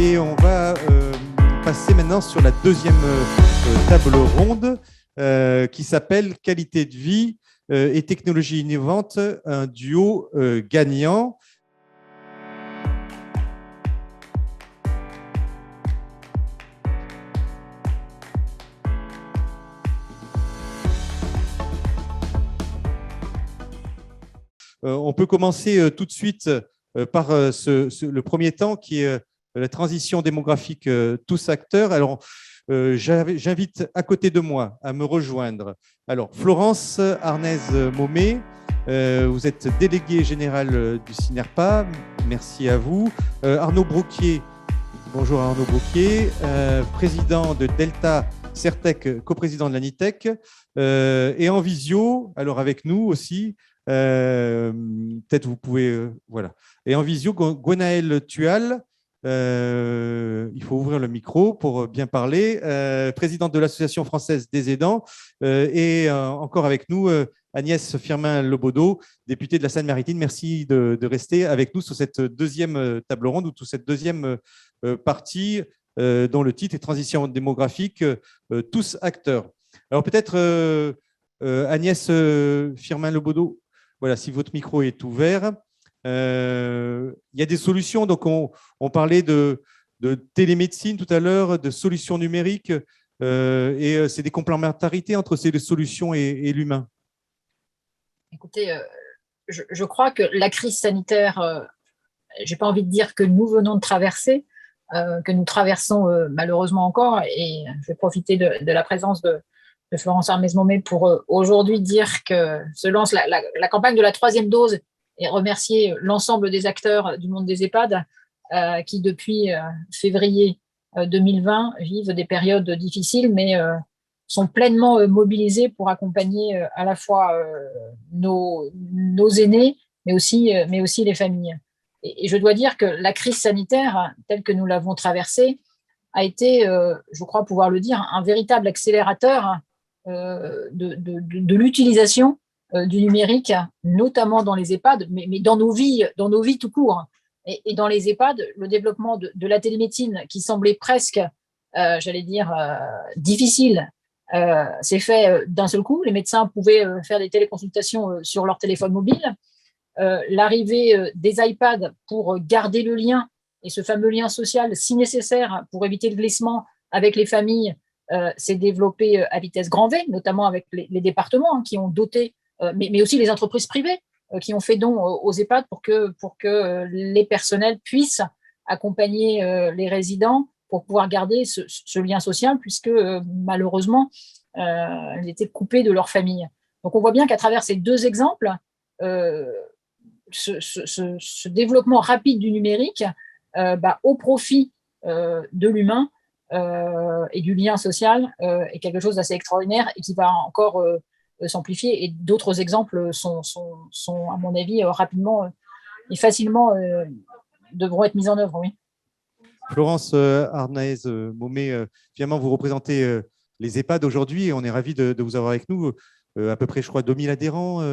et on va passer maintenant sur la deuxième table ronde qui s'appelle Qualité de vie et technologie innovante, un duo gagnant. On peut commencer tout de suite par le premier temps qui est la transition démographique tous acteurs. Alors, j'invite à côté de moi à me rejoindre. Alors, Florence Arnaise-Momé, vous êtes déléguée générale du CINERPA, merci à vous. Arnaud Broquier, bonjour Arnaud Broquier, président de Delta Certec, coprésident de l'ANITEC, et en visio, alors avec nous aussi, peut-être vous pouvez, voilà. Et en visio, Gwenaëlle Tual, il faut ouvrir le micro pour bien parler, présidente de l'Association française des aidants, et encore avec nous, Agnès Firmin-Lebaudot, députée de la Seine-Maritime. Merci de rester avec nous sur cette deuxième table ronde ou toute cette deuxième partie dont le titre est Transition démographique, tous acteurs. Alors peut-être Agnès Firmin-Lebaudot, voilà, si votre micro est ouvert. Il y a des solutions, donc on parlait de télémédecine tout à l'heure, de solutions numériques, et c'est des complémentarités entre ces solutions et l'humain. Écoutez, je crois que la crise sanitaire, je n'ai pas envie de dire que nous venons de traverser, que nous traversons malheureusement encore, et je vais profiter de la présence de Florence Arnaise-Momé pour aujourd'hui dire que se lance la campagne de la 3e dose et remercier l'ensemble des acteurs du monde des EHPAD qui, depuis février 2020, vivent des périodes difficiles, mais sont pleinement mobilisés pour accompagner à la fois nos aînés, mais aussi les familles. Et je dois dire que la crise sanitaire, telle que nous l'avons traversée, a été, je crois pouvoir le dire, un véritable accélérateur de l'utilisation du numérique, notamment dans les EHPAD, mais dans nos vies tout court. Et dans les EHPAD, le développement de la télémédecine, qui semblait presque, j'allais dire, difficile, s'est fait d'un seul coup. Les médecins pouvaient faire des téléconsultations sur leur téléphone mobile. L'arrivée des iPads pour garder le lien, et ce fameux lien social, si nécessaire, pour éviter le glissement avec les familles, s'est développé à vitesse grand V, notamment avec les départements qui ont doté, mais aussi les entreprises privées qui ont fait don aux EHPAD pour que les personnels puissent accompagner les résidents pour pouvoir garder ce lien social, puisque malheureusement, ils étaient coupés de leur famille. Donc on voit bien qu'à travers ces deux exemples, ce développement rapide du numérique au profit de l'humain et du lien social est quelque chose d'assez extraordinaire et qui va encore s'amplifier. Et d'autres exemples sont, à mon avis, rapidement et facilement devront être mis en œuvre. Oui. Florence Arnaise-Momé, finalement, vous représentez les EHPAD aujourd'hui et on est ravis de vous avoir avec nous. À peu près, je crois, 2000 adhérents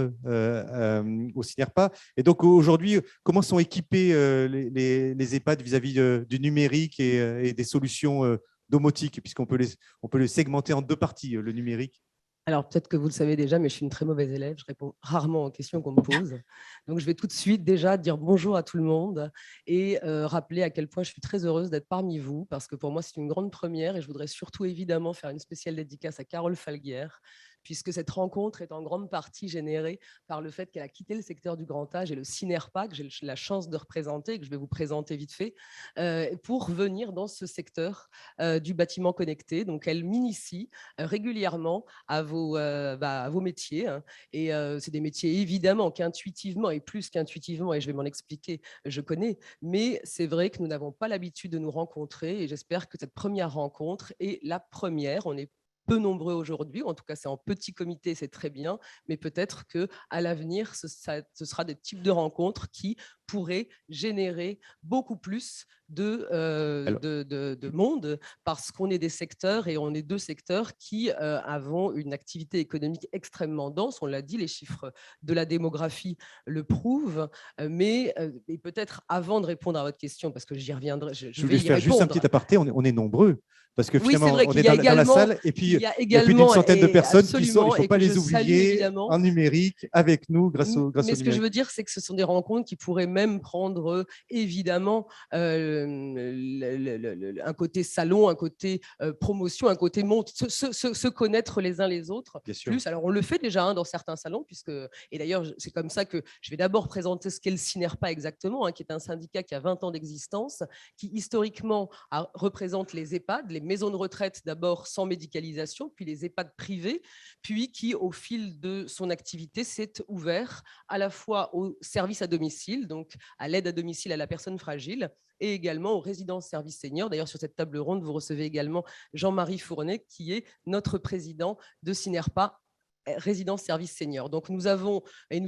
au CINERPA. Et donc, aujourd'hui, comment sont équipés les EHPAD vis-à-vis du numérique et des solutions domotiques, puisqu'on peut le segmenter en deux parties, le numérique? Alors, peut-être que vous le savez déjà, mais je suis une très mauvaise élève. Je réponds rarement aux questions qu'on me pose. Donc, je vais tout de suite déjà dire bonjour à tout le monde et rappeler à quel point je suis très heureuse d'être parmi vous, parce que pour moi, c'est une grande première et je voudrais surtout évidemment faire une spéciale dédicace à Carole Falguière, puisque cette rencontre est en grande partie générée par le fait qu'elle a quitté le secteur du grand âge et le CINERPA, que j'ai la chance de représenter, que je vais vous présenter vite fait, pour venir dans ce secteur du bâtiment connecté. Donc, elle m'initie régulièrement à vos métiers. Hein. Et c'est des métiers, évidemment, qu'intuitivement, et plus qu'intuitivement, et je vais m'en expliquer, je connais, mais c'est vrai que nous n'avons pas l'habitude de nous rencontrer, et j'espère que cette première rencontre est la première. On est peu nombreux aujourd'hui, en tout cas c'est en petit comité, c'est très bien, mais peut-être qu'à l'avenir, ce sera des types de rencontres qui pourrait générer beaucoup plus de monde, parce qu'on est des secteurs, et on est deux secteurs qui avons une activité économique extrêmement dense. On l'a dit, les chiffres de la démographie le prouvent. Mais et peut-être avant de répondre à votre question, parce que j'y reviendrai, Je voulais faire juste un petit aparté. On est nombreux. Parce que oui, finalement, vrai on est dans la salle et puis il y a plus d'une centaine de personnes qui sont, il ne faut pas les oublier, en numérique, avec nous grâce au Mais ce que je numérique. veux dire, c'est que ce sont des rencontres qui pourraient même prendre évidemment un côté salon, un côté promotion, un côté monte, se connaître les uns les autres. Plus, alors on le fait déjà dans certains salons, et d'ailleurs c'est comme ça que je vais d'abord présenter ce qu'est le CINERPA exactement, qui est un syndicat qui a 20 ans d'existence, qui historiquement représente les EHPAD, les maisons de retraite d'abord sans médicalisation, puis les EHPAD privés, puis qui au fil de son activité s'est ouvert à la fois au service à domicile, donc à l'aide à domicile à la personne fragile, et également aux résidences services seniors. D'ailleurs, sur cette table ronde, vous recevez également Jean-Marie Fournet, qui est notre président de CINERPA résidence service senior. Donc nous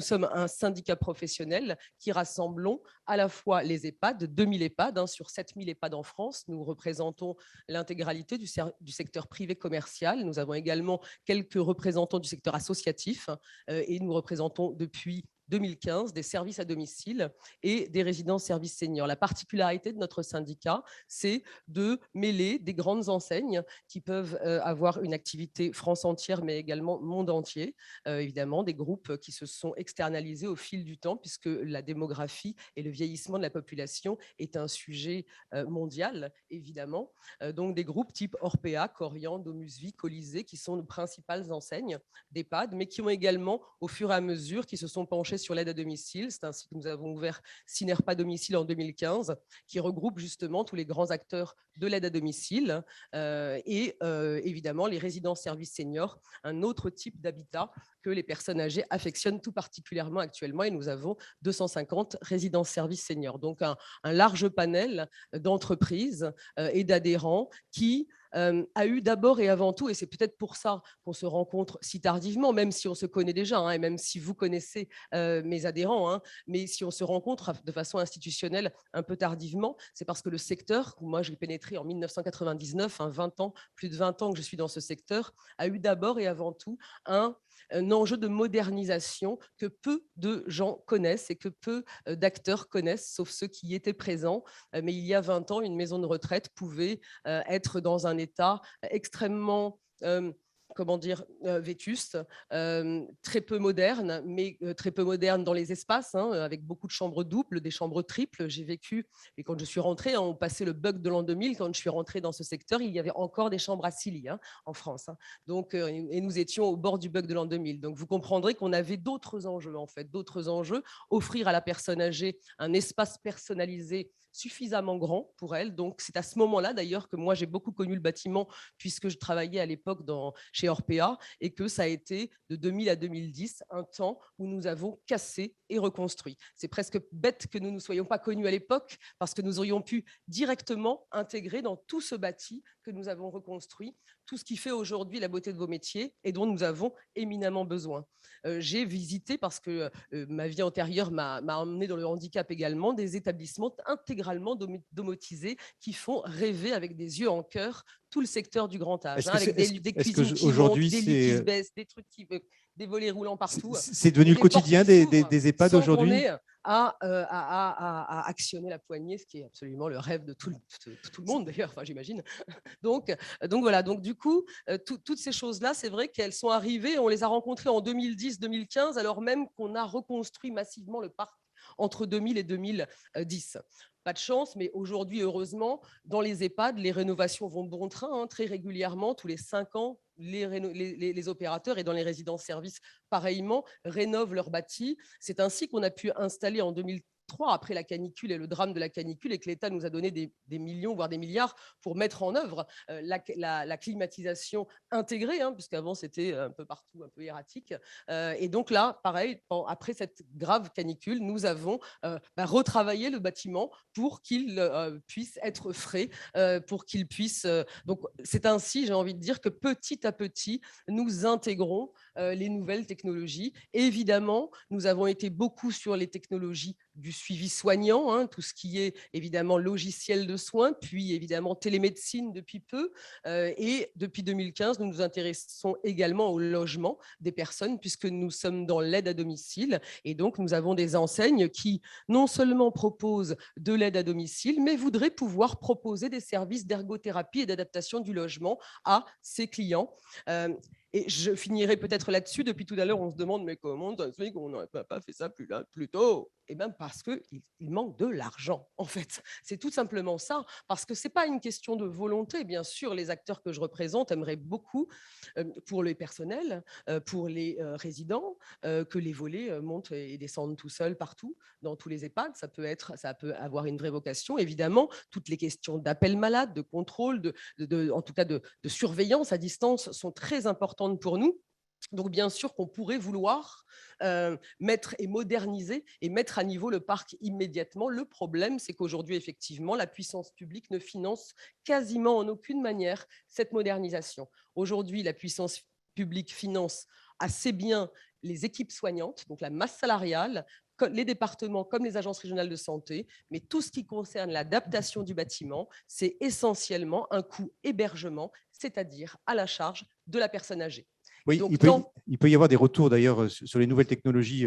sommes un syndicat professionnel qui rassemblons à la fois les EHPAD, 2000 EHPAD, sur 7000 EHPAD en France. Nous représentons l'intégralité du secteur privé commercial. Nous avons également quelques représentants du secteur associatif et nous représentons depuis 2015 des services à domicile et des résidences services seniors. La particularité de notre syndicat, c'est de mêler des grandes enseignes qui peuvent avoir une activité France entière, mais également monde entier. Évidemment, des groupes qui se sont externalisés au fil du temps, puisque la démographie et le vieillissement de la population est un sujet mondial, évidemment. Donc, des groupes type Orpea, Corian, Domusvie, Colisée, qui sont nos principales enseignes d'EHPAD, mais qui ont également, au fur et à mesure, qui se sont penchés sur l'aide à domicile. C'est ainsi que nous avons ouvert CINERPA Domicile en 2015, qui regroupe justement tous les grands acteurs de l'aide à domicile et évidemment les résidences services seniors, un autre type d'habitat que les personnes âgées affectionnent tout particulièrement actuellement, et nous avons 250 résidences services seniors. Donc un large panel d'entreprises et d'adhérents qui a eu d'abord et avant tout, et c'est peut-être pour ça qu'on se rencontre si tardivement, même si on se connaît déjà, et même si vous connaissez mes adhérents, mais si on se rencontre de façon institutionnelle un peu tardivement, c'est parce que le secteur, moi j'ai pénétré en 1999, 20 ans, plus de 20 ans que je suis dans ce secteur, a eu d'abord et avant tout un enjeu de modernisation que peu de gens connaissent et que peu d'acteurs connaissent, sauf ceux qui y étaient présents. Mais il y a 20 ans, une maison de retraite pouvait être dans un état extrêmement vétuste, très peu moderne, mais très peu moderne dans les espaces, avec beaucoup de chambres doubles, des chambres triples. J'ai vécu, et quand je suis rentrée, on passait le bug de l'an 2000, quand je suis rentrée dans ce secteur, il y avait encore des chambres à 6 lits en France. Donc, et nous étions au bord du bug de l'an 2000. Donc, vous comprendrez qu'on avait d'autres enjeux, en fait, d'autres enjeux. Offrir à la personne âgée un espace personnalisé suffisamment grand pour elle. Donc, c'est à ce moment-là, d'ailleurs, que moi, j'ai beaucoup connu le bâtiment, puisque je travaillais à l'époque chez Orpea, et que ça a été de 2000 à 2010 un temps où nous avons cassé et reconstruit. C'est presque bête que nous ne soyons pas connus à l'époque, parce que nous aurions pu directement intégrer dans tout ce bâti que nous avons reconstruit tout ce qui fait aujourd'hui la beauté de vos métiers et dont nous avons éminemment besoin. J'ai visité, parce que ma vie antérieure m'a emmené dans le handicap également, des établissements intégralement domotisés qui font rêver avec des yeux en cœur tout le secteur du grand âge, avec des cuisines qui montent, des lits qui se baissent, des trucs des volets roulants partout. C'est devenu le quotidien des EHPAD aujourd'hui. À actionner la poignée, ce qui est absolument le rêve de tout le monde d'ailleurs, j'imagine. Donc voilà, donc du coup, toutes ces choses-là, c'est vrai qu'elles sont arrivées, on les a rencontrées en 2010-2015, alors même qu'on a reconstruit massivement le parc entre 2000 et 2010. Pas de chance, mais aujourd'hui, heureusement, dans les EHPAD, les rénovations vont bon train, très régulièrement, tous les 5 ans, les opérateurs, et dans les résidences-services, pareillement, rénovent leurs bâtis. C'est ainsi qu'on a pu installer en 2003, après la canicule et le drame de la canicule, et que l'État nous a donné des millions, voire des milliards, pour mettre en œuvre la climatisation intégrée, puisqu'avant c'était un peu partout, un peu erratique. Et donc là, pareil, après cette grave canicule, nous avons retravaillé le bâtiment pour qu'il puisse être frais, pour qu'il puisse... donc c'est ainsi, j'ai envie de dire, que petit à petit, nous intégrons les nouvelles technologies. Et évidemment, nous avons été beaucoup sur les technologies du suivi soignant, hein, tout ce qui est évidemment logiciel de soins, puis évidemment télémédecine depuis peu. Et depuis 2015, nous nous intéressons également au logement des personnes, puisque nous sommes dans l'aide à domicile. Et donc, nous avons des enseignes qui non seulement proposent de l'aide à domicile, mais voudraient pouvoir proposer des services d'ergothérapie et d'adaptation du logement à ses clients. Et je finirai peut-être là-dessus. Depuis tout à l'heure, on se demande, mais comment ça se fait qu'on n'aurait pas fait ça plus tôt? Eh bien, parce qu'il manque de l'argent, en fait. C'est tout simplement ça. Parce que ce n'est pas une question de volonté. Bien sûr, les acteurs que je représente aimeraient beaucoup, pour les personnels, pour les résidents, que les volets montent et descendent tout seuls partout, dans tous les EHPAD. Ça peut avoir une vraie vocation. Évidemment, toutes les questions d'appel malade, de contrôle, en tout cas de surveillance à distance sont très importantes pour nous. Donc, bien sûr qu'on pourrait vouloir mettre et moderniser et mettre à niveau le parc immédiatement. Le problème, c'est qu'aujourd'hui, effectivement, la puissance publique ne finance quasiment en aucune manière cette modernisation. Aujourd'hui, la puissance publique finance assez bien les équipes soignantes, donc la masse salariale, les départements comme les agences régionales de santé, mais tout ce qui concerne l'adaptation du bâtiment, c'est essentiellement un coût hébergement, c'est-à-dire à la charge de la personne âgée. Oui, donc, il peut y avoir des retours d'ailleurs sur les nouvelles technologies.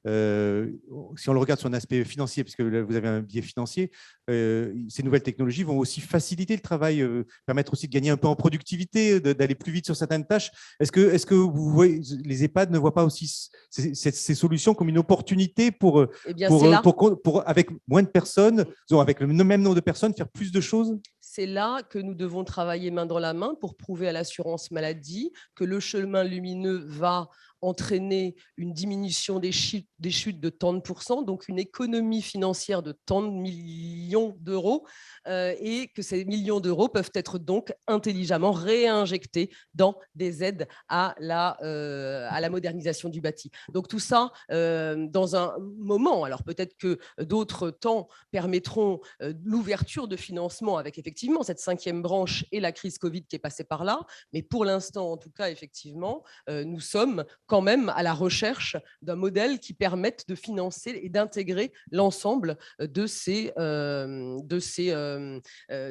Si on le regarde sur un aspect financier, puisque vous avez un biais financier, ces nouvelles technologies vont aussi faciliter le travail, permettre aussi de gagner un peu en productivité, d'aller plus vite sur certaines tâches. Est-ce que vous voyez, les EHPAD ne voient pas aussi ces solutions comme une opportunité pour, avec moins de personnes, avec le même nombre de personnes, faire plus de choses? C'est là que nous devons travailler main dans la main pour prouver à l'assurance maladie que le chemin lumineux va entraîner une diminution des chutes de tant de pourcents, donc une économie financière de tant de millions d'euros, et que ces millions d'euros peuvent être donc intelligemment réinjectés dans des aides à la modernisation du bâti. Donc tout ça, dans un moment, alors peut-être que d'autres temps permettront l'ouverture de financement avec effectivement cette 5e branche et la crise Covid qui est passée par là, mais pour l'instant, en tout cas, effectivement, nous sommes quand même à la recherche d'un modèle qui permette de financer et d'intégrer l'ensemble de ces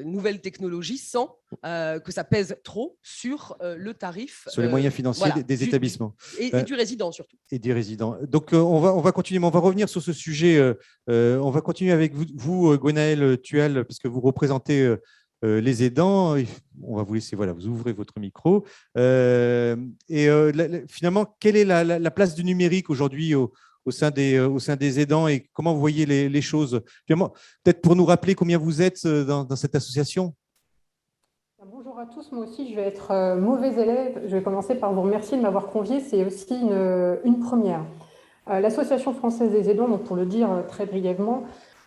nouvelles technologies sans que ça pèse trop sur le tarif. Sur les moyens financiers des établissements. Et du résident surtout. Et des résidents. Donc, on va continuer, mais on va revenir sur ce sujet. On va continuer avec vous, Gwenaëlle Tual, puisque vous représentez les aidants. On va vous laisser, voilà, vous ouvrez votre micro. Finalement, quelle est la place du numérique aujourd'hui au sein des aidants et comment vous voyez les choses? Peut-être pour nous rappeler combien vous êtes dans cette association. Bonjour à tous, moi aussi je vais être mauvais élève. Je vais commencer par vous remercier de m'avoir convié, c'est aussi une première. L'Association française des aidants, donc pour le dire très brièvement,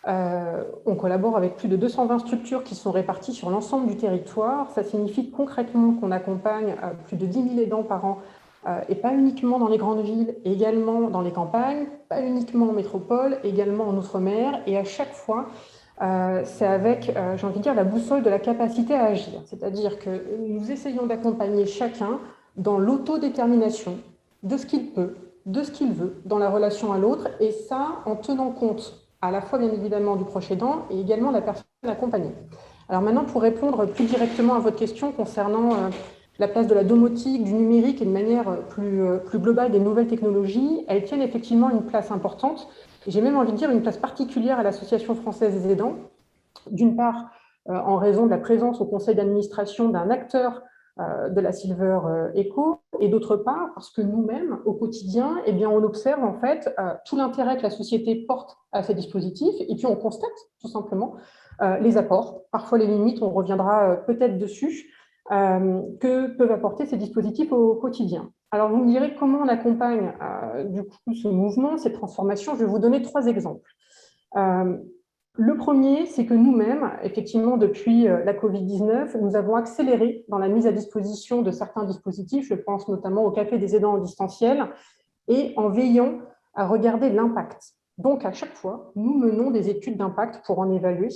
on collabore avec plus de 220 structures qui sont réparties sur l'ensemble du territoire. Ça signifie concrètement qu'on accompagne plus de 10 000 aidants par an, et pas uniquement dans les grandes villes, également dans les campagnes, pas uniquement en métropole, également en outre-mer. Et à chaque fois, c'est avec, j'ai envie de dire, la boussole de la capacité à agir. C'est-à-dire que nous essayons d'accompagner chacun dans l'autodétermination de ce qu'il peut, de ce qu'il veut, dans la relation à l'autre, et ça en tenant compte à la fois bien évidemment du proche aidant et également de la personne accompagnée. Alors maintenant, pour répondre plus directement à votre question concernant la place de la domotique, du numérique et de manière plus globale des nouvelles technologies, elles tiennent effectivement une place importante. Et j'ai même envie de dire une place particulière à l'Association française des aidants, d'une part en raison de la présence au conseil d'administration d'un acteur de la Silver Eco, et d'autre part parce que nous-mêmes, au quotidien, eh bien, on observe en fait tout l'intérêt que la société porte à ces dispositifs, et puis on constate tout simplement les apports, parfois les limites, on reviendra peut-être dessus, que peuvent apporter ces dispositifs au quotidien. Alors vous me direz comment on accompagne du coup ce mouvement, cette transformation. Je vais vous donner 3 exemples. Le premier, c'est que nous-mêmes, effectivement, depuis la Covid-19, nous avons accéléré dans la mise à disposition de certains dispositifs, je pense notamment au Café des aidants en distanciel, et en veillant à regarder l'impact. Donc, à chaque fois, nous menons des études d'impact pour en évaluer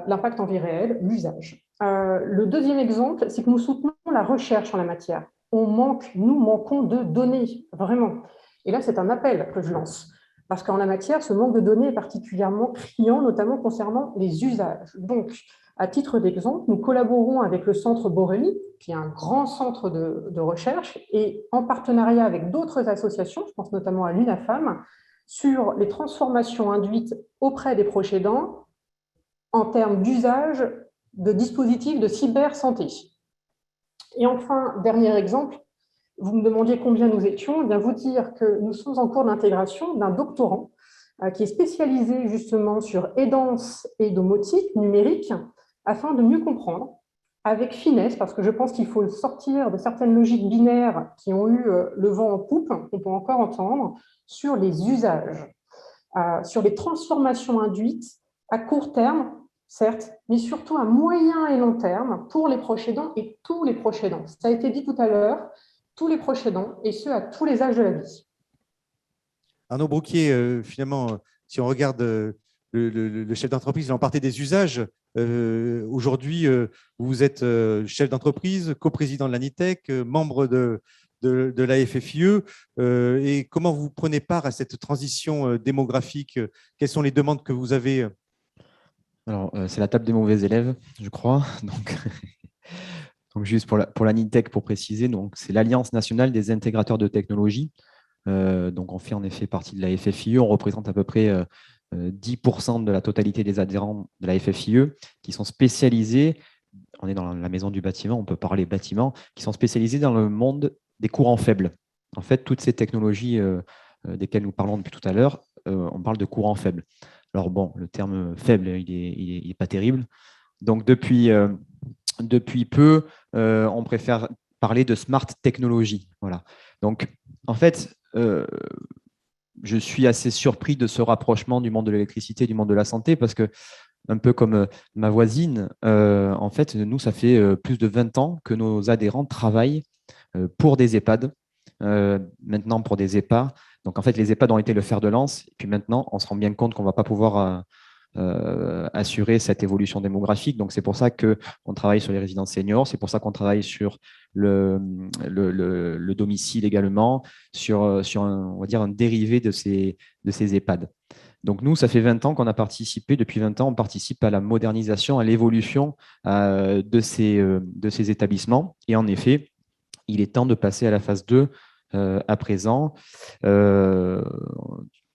l'impact en vie réelle, l'usage. Le deuxième exemple, c'est que nous soutenons la recherche en la matière. Nous manquons de données, vraiment. Et là, c'est un appel que je lance. parce qu'en la matière, ce manque de données est particulièrement criant, notamment concernant les usages. Donc, à titre d'exemple, nous collaborons avec le Centre Borrelli, qui est un grand centre de recherche, et en partenariat avec d'autres associations, je pense notamment à l'UNAFAM, sur les transformations induites auprès des proches aidants en termes d'usage de dispositifs de cybersanté. Et enfin, dernier exemple, vous me demandiez combien nous étions, eh bien vous dire que nous sommes en cours d'intégration d'un doctorant qui est spécialisé justement sur aidance et domotique numérique afin de mieux comprendre avec finesse, parce que je pense qu'il faut sortir de certaines logiques binaires qui ont eu le vent en poupe, qu'on peut encore entendre, sur les usages, sur les transformations induites à court terme, certes, mais surtout à moyen et long terme pour les proches aidants et tous les proches aidants. Ça a été dit tout à l'heure, tous les proches aidants, et ce, à tous les âges de la vie. Arnaud Brouquier, finalement, si on regarde le chef d'entreprise, il en partait des usages. Aujourd'hui, vous êtes chef d'entreprise, coprésident de l'ANITEC, membre de la FFIE. Et comment vous prenez part à cette transition démographique? Quelles sont les demandes que vous avez? Alors, c'est la table des mauvais élèves, je crois. Donc juste pour l'ANITEC, pour préciser, c'est l'Alliance nationale des intégrateurs de technologie. Donc, on fait en effet partie de la FFIE. On représente à peu près 10% de la totalité des adhérents de la FFIE qui sont spécialisés, on est dans la maison du bâtiment, on peut parler bâtiment, qui sont spécialisés dans le monde des courants faibles. En fait, toutes ces technologies desquelles nous parlons depuis tout à l'heure, on parle de courants faibles. Alors bon, le terme faible, il est pas terrible. Donc, depuis peu, on préfère parler de smart technology. Voilà. Donc, en fait, je suis assez surpris de ce rapprochement du monde de l'électricité et du monde de la santé parce que, un peu comme ma voisine, en fait, nous, ça fait plus de 20 ans que nos adhérents travaillent pour des EHPAD, maintenant pour des EHPAD. Donc, en fait, les EHPAD ont été le fer de lance. Et puis maintenant, on se rend bien compte qu'on ne va pas pouvoir assurer cette évolution démographique. Donc, c'est pour ça qu'on travaille sur les résidences seniors, c'est pour ça qu'on travaille sur le domicile également, sur on va dire un dérivé de ces EHPAD. Donc, nous, ça fait 20 ans qu'on a participé, depuis 20 ans, on participe à la modernisation, à l'évolution de ces établissements. Et en effet, il est temps de passer à la phase 2 à présent.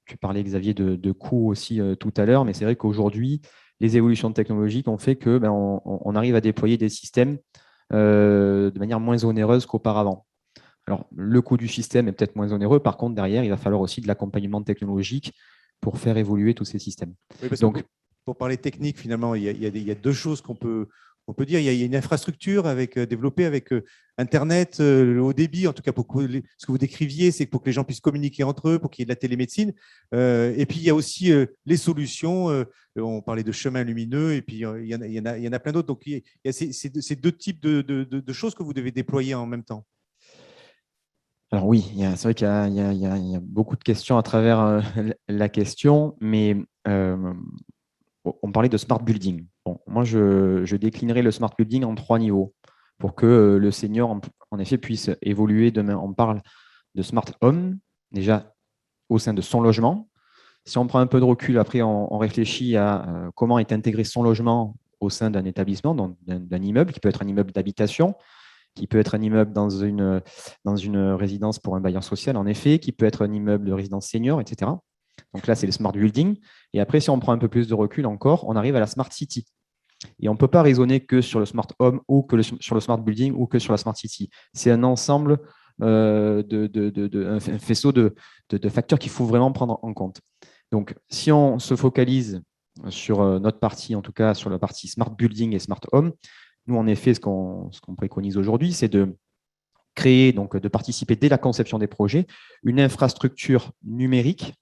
Tu parlais, Xavier, de coûts aussi tout à l'heure, mais c'est vrai qu'aujourd'hui, les évolutions technologiques ont fait que on arrive à déployer des systèmes de manière moins onéreuse qu'auparavant. Alors, le coût du système est peut-être moins onéreux. Par contre, derrière, il va falloir aussi de l'accompagnement technologique pour faire évoluer tous ces systèmes. Oui, parce que pour parler technique, finalement, il y a deux choses qu'on peut dire. Il y a une infrastructure développée avec Internet, le haut débit, en tout cas, ce que vous décriviez, c'est pour que les gens puissent communiquer entre eux, pour qu'il y ait de la télémédecine. Et puis, il y a aussi les solutions. On parlait de chemins lumineux, et puis il y en a plein d'autres. Donc, il y a ces deux types de choses que vous devez déployer en même temps. Alors oui, c'est vrai qu'il y a beaucoup de questions à travers la question, mais on parlait de smart building. Bon, moi, je déclinerai le smart building en 3 niveaux pour que le senior, en effet, puisse évoluer demain. On parle de smart home, déjà au sein de son logement. Si on prend un peu de recul, après, on réfléchit à comment est intégré son logement au sein d'un établissement, d'un immeuble, qui peut être un immeuble d'habitation, qui peut être un immeuble dans une résidence pour un bailleur social, en effet, qui peut être un immeuble de résidence senior, etc. Donc là, c'est le smart building. Et après, si on prend un peu plus de recul encore, on arrive à la smart city. Et on ne peut pas raisonner que sur le smart home ou que sur le smart building ou que sur la smart city. C'est un ensemble, un faisceau de facteurs qu'il faut vraiment prendre en compte. Donc, si on se focalise sur notre partie, en tout cas sur la partie smart building et smart home, nous, en effet, ce qu'on préconise aujourd'hui, c'est de créer, donc de participer dès la conception des projets, une infrastructure numérique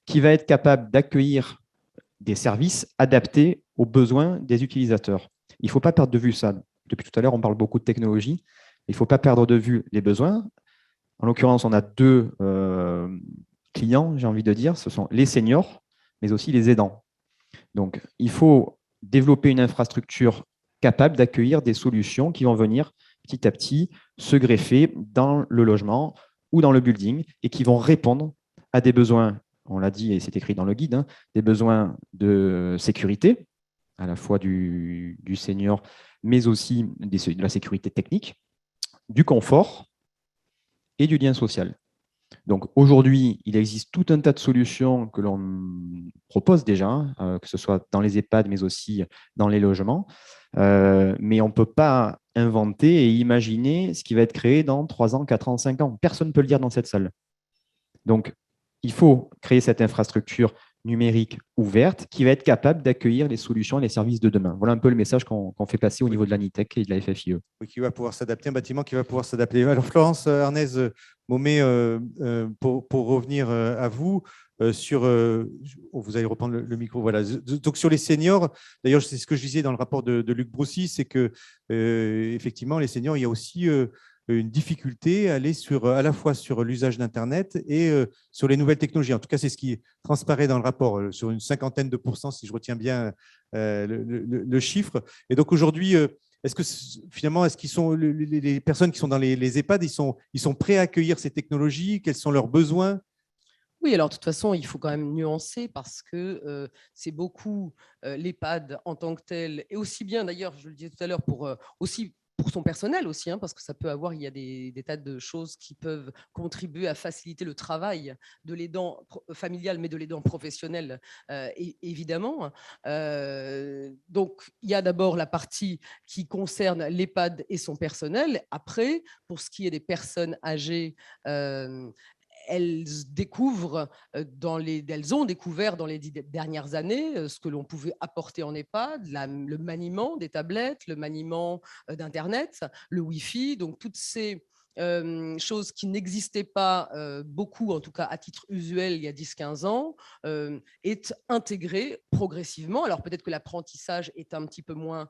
qui va être capable d'accueillir des services adaptés aux besoins des utilisateurs. Il ne faut pas perdre de vue ça. Depuis tout à l'heure, on parle beaucoup de technologie. Il ne faut pas perdre de vue les besoins. En l'occurrence, on a 2 clients, j'ai envie de dire. Ce sont les seniors, mais aussi les aidants. Donc, il faut développer une infrastructure capable d'accueillir des solutions qui vont venir petit à petit se greffer dans le logement ou dans le building et qui vont répondre à des besoins on l'a dit et c'est écrit dans le guide, hein, des besoins de sécurité, à la fois du senior, mais aussi de la sécurité technique, du confort et du lien social. Donc aujourd'hui, il existe tout un tas de solutions que l'on propose déjà, que ce soit dans les EHPAD, mais aussi dans les logements. Mais on ne peut pas inventer et imaginer ce qui va être créé dans 3 ans, 4 ans, 5 ans. Personne ne peut le dire dans cette salle. Donc, il faut créer cette infrastructure numérique ouverte qui va être capable d'accueillir les solutions et les services de demain. Voilà un peu le message qu'on fait passer au niveau de l'ANITEC et de la FFIE. Oui, qui va pouvoir s'adapter, un bâtiment qui va pouvoir s'adapter. Alors, Florence Arnaise Momé, pour revenir à vous, sur, vous allez reprendre le micro, voilà. Donc, sur les seniors, d'ailleurs, c'est ce que je disais dans le rapport de Luc Broussy, c'est que, effectivement, les seniors, il y a aussi une difficulté à aller à la fois sur l'usage d'Internet et sur les nouvelles technologies. En tout cas, c'est ce qui transparaît dans le rapport, sur une 50%, si je retiens bien le chiffre. Et donc aujourd'hui, est-ce que finalement, est-ce qu'ils sont les personnes qui sont dans les EHPAD, ils sont prêts à accueillir ces technologies? Quels sont leurs besoins? Oui, alors de toute façon, il faut quand même nuancer parce que c'est beaucoup l'EHPAD en tant que tel, et aussi bien d'ailleurs, je le disais tout à l'heure, aussi pour son personnel aussi, hein, parce que ça peut avoir, il y a des tas de choses qui peuvent contribuer à faciliter le travail de l'aidant familial, mais de l'aidant professionnel, évidemment. Donc, il y a d'abord la partie qui concerne l'EHPAD et son personnel. Après, pour ce qui est des personnes âgées, elles découvrent elles ont découvert dans les 10 dernières années ce que l'on pouvait apporter en EHPAD, le maniement des tablettes, le maniement d'Internet, le Wi-Fi, donc toutes ces choses qui n'existaient pas beaucoup, en tout cas à titre usuel, il y a 10-15 ans, est intégrée progressivement. Alors peut-être que l'apprentissage est un petit peu moins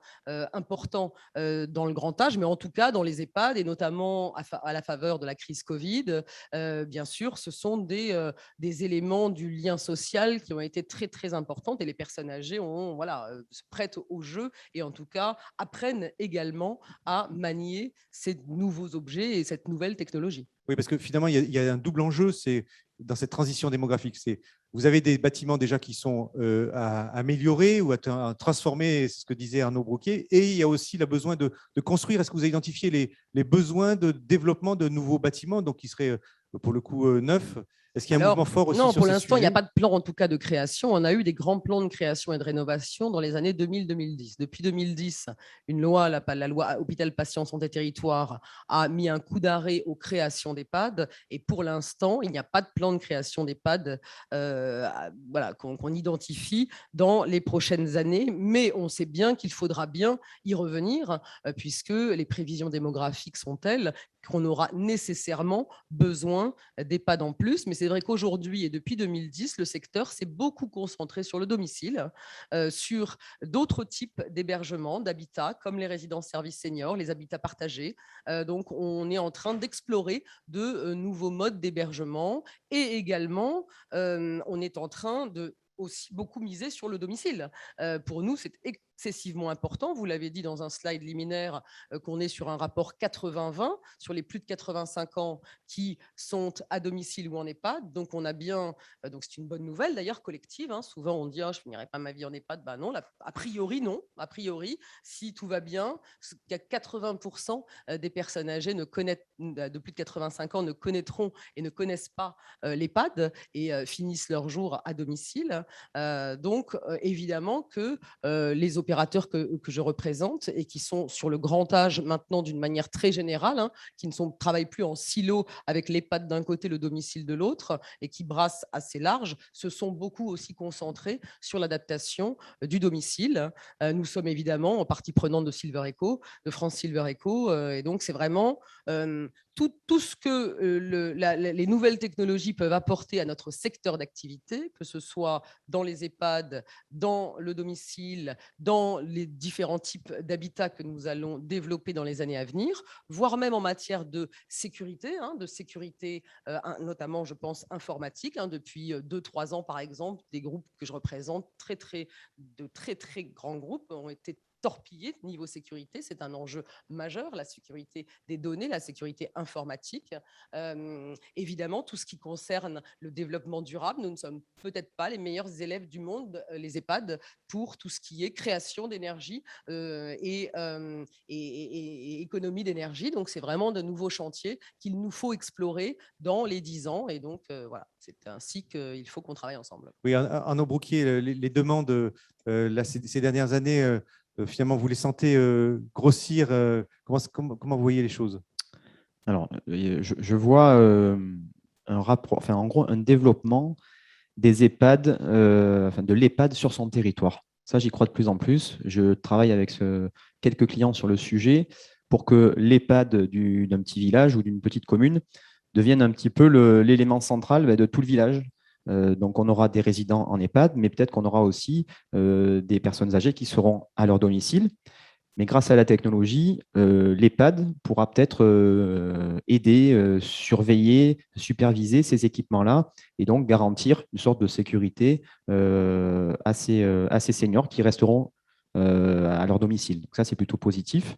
important dans le grand âge, mais en tout cas dans les EHPAD, et notamment à la faveur de la crise Covid, bien sûr, ce sont des éléments du lien social qui ont été très, très importants, et les personnes âgées se prêtent au jeu et en tout cas apprennent également à manier ces nouveaux objets et cette nouvelle technologie. Oui, parce que finalement, il y a un double enjeu, c'est dans cette transition démographique. Vous avez des bâtiments déjà qui sont à améliorer ou à transformer, c'est ce que disait Arnaud Broquier, et il y a aussi le besoin de construire. Est-ce que vous avez identifié les besoins de développement de nouveaux bâtiments, donc qui seraient pour le coup neufs? Est-ce qu'il y a un mouvement fort aussi non, sur pour ces l'instant, il n'y a sujets? pas de plan, en tout cas, de création. On a eu des grands plans de création et de rénovation dans les années 2000-2010. Depuis 2010, une loi, la loi Hôpital, Patients, Santé, Territoire, a mis un coup d'arrêt aux créations d'EHPAD. Et pour l'instant, il n'y a pas de plan de création d'EHPAD qu'on identifie dans les prochaines années. Mais on sait bien qu'il faudra bien y revenir, puisque les prévisions démographiques sont telles qu'on aura nécessairement besoin d'EHPAD en plus. Mais c'est vrai qu'aujourd'hui et depuis 2010, le secteur s'est beaucoup concentré sur le domicile, sur d'autres types d'hébergements, d'habitats, comme les résidences-services seniors, les habitats partagés. Donc, on est en train d'explorer de nouveaux modes d'hébergement, et également, on est en train de aussi beaucoup miser sur le domicile. Pour nous, c'est excessivement important. Vous l'avez dit dans un slide liminaire, qu'on est sur un rapport 80-20 sur les plus de 85 ans qui sont à domicile ou en EHPAD. Donc, on a bien, donc c'est une bonne nouvelle d'ailleurs collective. Hein. Souvent, on dit je ne finirai pas ma vie en EHPAD. Ben non, a priori, non. A priori, si tout va bien, il y a 80% des personnes âgées de plus de 85 ans ne connaîtront et ne connaissent pas l'EHPAD et finissent leur jour à domicile. Donc, évidemment que les opérateurs que je représente et qui sont sur le grand âge maintenant d'une manière très générale, hein, qui ne travaillent plus en silo avec l'EHPAD d'un côté, le domicile de l'autre, et qui brassent assez large, se sont beaucoup aussi concentrés sur l'adaptation du domicile. Nous sommes évidemment en partie prenante de Silver Eco, de France Silver Eco, et donc c'est vraiment tout ce que les nouvelles technologies peuvent apporter à notre secteur d'activité, que ce soit dans les EHPAD, dans le domicile, dans les différents types d'habitats que nous allons développer dans les années à venir, voire même en matière de sécurité, notamment, je pense, informatique. Depuis 2-3 ans, par exemple, des groupes que je représente, de très, très grands groupes, ont été torpiller niveau sécurité. C'est un enjeu majeur, la sécurité des données, la sécurité informatique. Évidemment, tout ce qui concerne le développement durable, nous ne sommes peut-être pas les meilleurs élèves du monde, les EHPAD, pour tout ce qui est création d'énergie et économie d'énergie. Donc, c'est vraiment de nouveaux chantiers qu'il nous faut explorer dans les 10 ans. Et donc, voilà, c'est ainsi qu'il faut qu'on travaille ensemble. Oui, Arnaud Brouquier, les demandes là, ces dernières années, finalement, vous les sentez grossir. Comment vous voyez les choses? Alors, je vois un rapport, enfin, en gros, un développement des EHPAD, de l'EHPAD sur son territoire. Ça, j'y crois de plus en plus. Je travaille avec quelques clients sur le sujet pour que l'EHPAD d'un petit village ou d'une petite commune devienne un petit peu l'élément central de tout le village. Donc, on aura des résidents en EHPAD, mais peut-être qu'on aura aussi des personnes âgées qui seront à leur domicile. Mais grâce à la technologie, l'EHPAD pourra peut-être aider, surveiller, superviser ces équipements-là et donc garantir une sorte de sécurité à ces seniors qui resteront à leur domicile. Donc ça, c'est plutôt positif.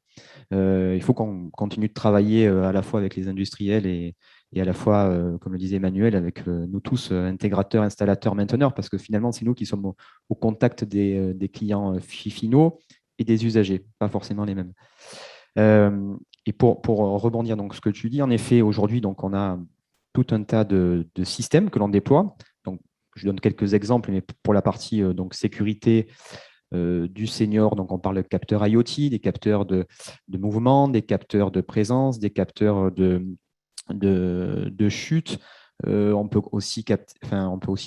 Il faut qu'on continue de travailler à la fois avec les industriels et à la fois, comme le disait Emmanuel, avec nous tous, intégrateurs, installateurs, mainteneurs, parce que finalement, c'est nous qui sommes au contact des clients finaux et des usagers, pas forcément les mêmes. Et pour rebondir donc ce que tu dis, en effet, aujourd'hui, donc on a tout un tas de systèmes que l'on déploie. Donc, je donne quelques exemples, mais pour la partie donc sécurité du senior, donc on parle de capteurs IoT, des capteurs de mouvement, des capteurs de présence, des capteurs de chute. On peut aussi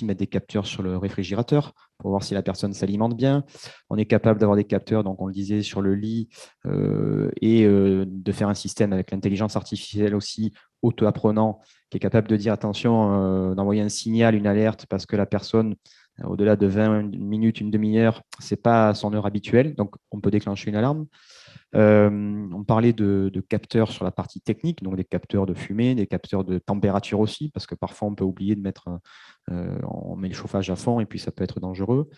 mettre des capteurs sur le réfrigérateur pour voir si la personne s'alimente bien. On est capable d'avoir des capteurs, donc on le disait, sur le lit et de faire un système avec l'intelligence artificielle aussi auto-apprenant qui est capable de dire attention, d'envoyer un signal, une alerte parce que la personne, au-delà de 20 minutes, une demi-heure, ce n'est pas son heure habituelle, donc on peut déclencher une alarme. On parlait de capteurs sur la partie technique, donc des capteurs de fumée, des capteurs de température aussi, parce que parfois on peut oublier de mettre, on met le chauffage à fond et puis ça peut être dangereux.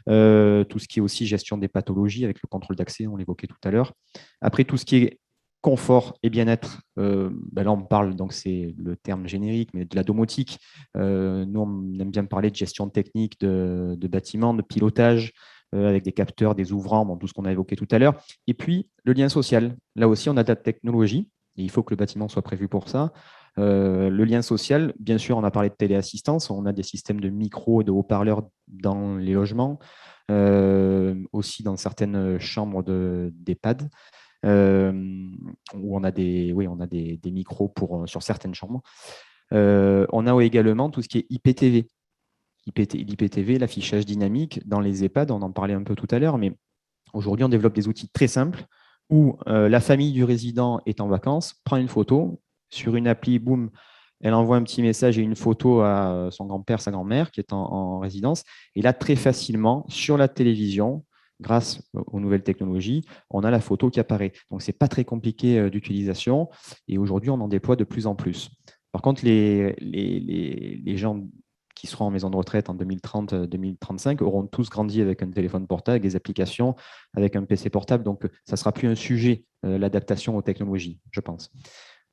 Tout ce qui est aussi gestion des pathologies avec le contrôle d'accès, on l'évoquait tout à l'heure. Après, tout ce qui est confort et bien-être, là on parle, donc c'est le terme générique, mais de la domotique. Nous, on aime bien parler de gestion technique de bâtiments, de pilotage, avec des capteurs, des ouvrants, tout ce qu'on a évoqué tout à l'heure. Et puis, le lien social. Là aussi, on a de la technologie, et il faut que le bâtiment soit prévu pour ça. Le lien social, bien sûr, on a parlé de téléassistance, on a des systèmes de micros et de haut-parleurs dans les logements, aussi dans certaines chambres d'EHPAD, où on a des micros sur certaines chambres. On a également tout ce qui est IPTV. L'IPTV, l'affichage dynamique dans les EHPAD, on en parlait un peu tout à l'heure, mais aujourd'hui, on développe des outils très simples où la famille du résident est en vacances, prend une photo, sur une appli, boum, elle envoie un petit message et une photo à son grand-père, sa grand-mère qui est en résidence. Et là, très facilement, sur la télévision, grâce aux nouvelles technologies, on a la photo qui apparaît. Donc, ce n'est pas très compliqué d'utilisation et aujourd'hui, on en déploie de plus en plus. Par contre, les gens qui seront en maison de retraite en 2030-2035 auront tous grandi avec un téléphone portable, avec des applications, avec un PC portable. Donc, ça ne sera plus un sujet, l'adaptation aux technologies, je pense.